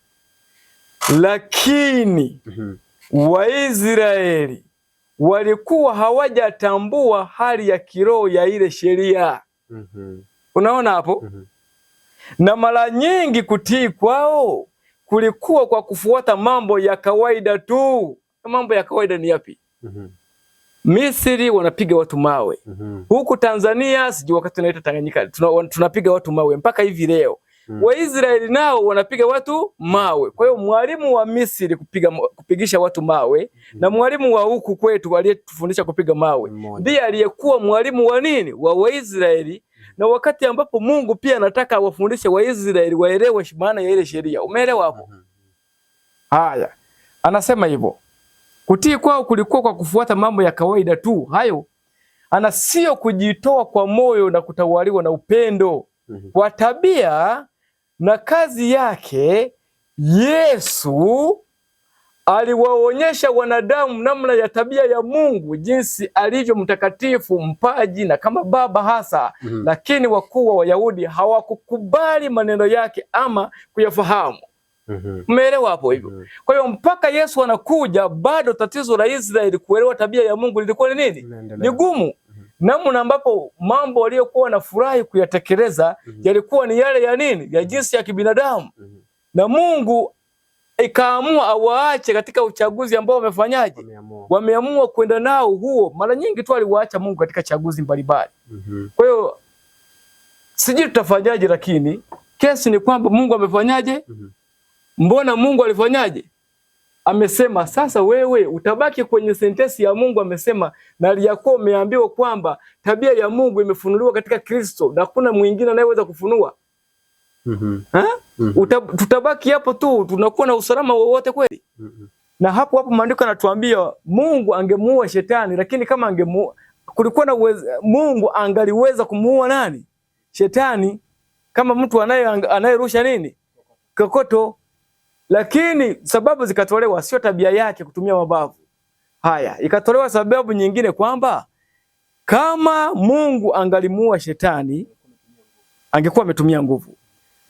Lakini Waisraeli walikuwa hawajatambua hali ya kiroho ya ile sheria. Unaona hapo? Na mara nyingi kutii kwao kulikuwa kwa kufuata mambo ya kawaida tu. Mambo ya kawaida ni yapi? Misri wanapiga watu mawe. Huku Tanzania, sijui wakati tunaita Tanganyika, tunapiga watu mawe mpaka hivi leo. Waisraeli nao wanapiga watu mawe. Kwa hiyo mwalimu wa Misri kupigisha watu mawe na mwalimu wa huku kwetu aliyetufundisha kupiga mawe ndiye aliyekuwa mwalimu wa nini? Wa Waisraeli. Na wakati ambapo Mungu pia anataka awafundishe Waisraeli waelewe maana ya ile sheria. Umeelewa hapo? Haya. Anasema hivyo. Kutii kwao kulikuwa kwa kufuata mambo ya kawaida tu. Hayo sio kujitoa kwa moyo na kutawaliwa na upendo. Kwa tabia na kazi yake, Yesu aliwaonyesha wanadamu namna ya tabia ya Mungu, jinsi alivyo mtakatifu, mpaji na kama baba hasa. Lakini wakuu wa Wayahudi hawakukubali maneno yake ama kuyafahamu. Umeelewa hapo hivyo? Kwa hiyo mpaka Yesu anakuja, bado tatizo la Israeli kuelewa tabia ya Mungu lilikuwa ni nini? Ni gumu. Namna ambapo mambo waliokuwa na furahi kuyatekeleza yalikuwa ni yale ya nini? Ya jinsi ya kibinadamu. Na Mungu ikaamua awaache katika uchaguzi ambao wamefanyaje? Wameamua kwenda nao huo. Mara nyingi tu aliwaacha Mungu katika chaguzi mbalimbali. Kwa hiyo sijui tutafanyaje, lakini kesi ni kwamba Mungu amefanyaje? Mbona Mungu alifanyaje? Amesema sasa wewe utabaki kwenye sentensi ya Mungu amesema, na aliyakuwa umeambiwa kwamba tabia ya Mungu imefunuliwa katika Kristo na hakuna mwingine anayeweza kufunua. Tutabaki hapo tu, tunakuwa na usalama wowote kweli? Na hapo maandiko yanatuambia Mungu angemuua shetani, lakini kama angemuua kulikuwa na Mungu angaliweza kumuua nani? Shetani, kama mtu anayerusha nini? Kokoto. Lakini sababu zikatolewa, sio tabia yake kutumia mabavu. Haya, ikatolewa sababu nyingine kwamba kama Mungu angalimuua shetani angekuwa ametumia nguvu,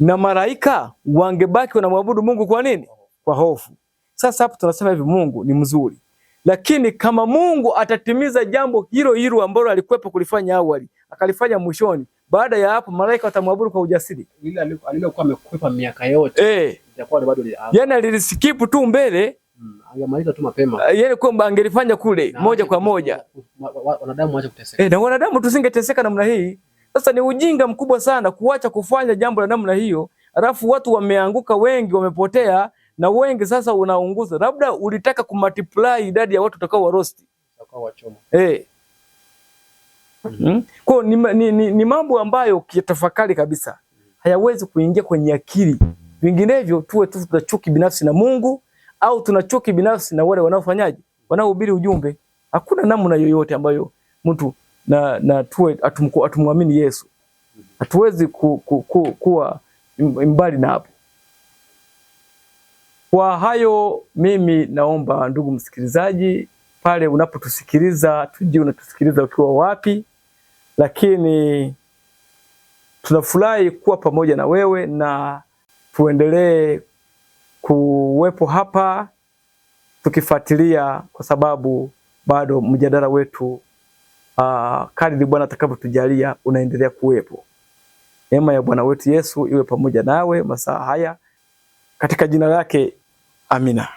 na malaika wangebaki wanamwabudu Mungu kwa nini? Kwa hofu. Sasa hapo tunasema hivi, Mungu ni mzuri, lakini kama Mungu atatimiza jambo hilo hilo ambalo alikuwepo kulifanya awali akalifanya mwishoni, baada ya hapo malaika watamwabudu kwa ujasiri. Ile alilokuwa amekwepa miaka yote itakuwa bado yani alisikipu tu mbele, angemaliza tu mapema. Yeye kwamba angelifanya kule moja kwa moja, wanadamu waache kuteseka. Na wanadamu tusingeteseka namna hii. Sasa ni ujinga mkubwa sana kuacha kufanya jambo la namna hiyo, alafu watu wameanguka, wengi wamepotea, na wengi sasa unaunguza. Labda ulitaka kumultiply idadi ya watu utakao warosti, utakao wachoma. Kwa ni mambo ambayo ukitafakari kabisa hayawezi kuingia kwenye akili. Vinginevyo tuwe tu tuna chuki binafsi na Mungu au tuna chuki binafsi na wale wanaofanyaje? Wanaohubiri ujumbe. Hakuna namna yoyote ambayo mtu na tuwe atumwamini Yesu. Hatuwezi kuwa mbali na hapo. Kwa hayo mimi naomba ndugu msikilizaji, pale unapotusikiliza tujue unatusikiliza ukiwa wapi, lakini tunafurahi kuwa pamoja na wewe na tuendelee kuwepo hapa tukifuatilia, kwa sababu bado mjadala wetu kadri Bwana atakapotujalia unaendelea kuwepo. Neema ya Bwana wetu Yesu iwe pamoja nawe masaa haya, katika jina lake, amina.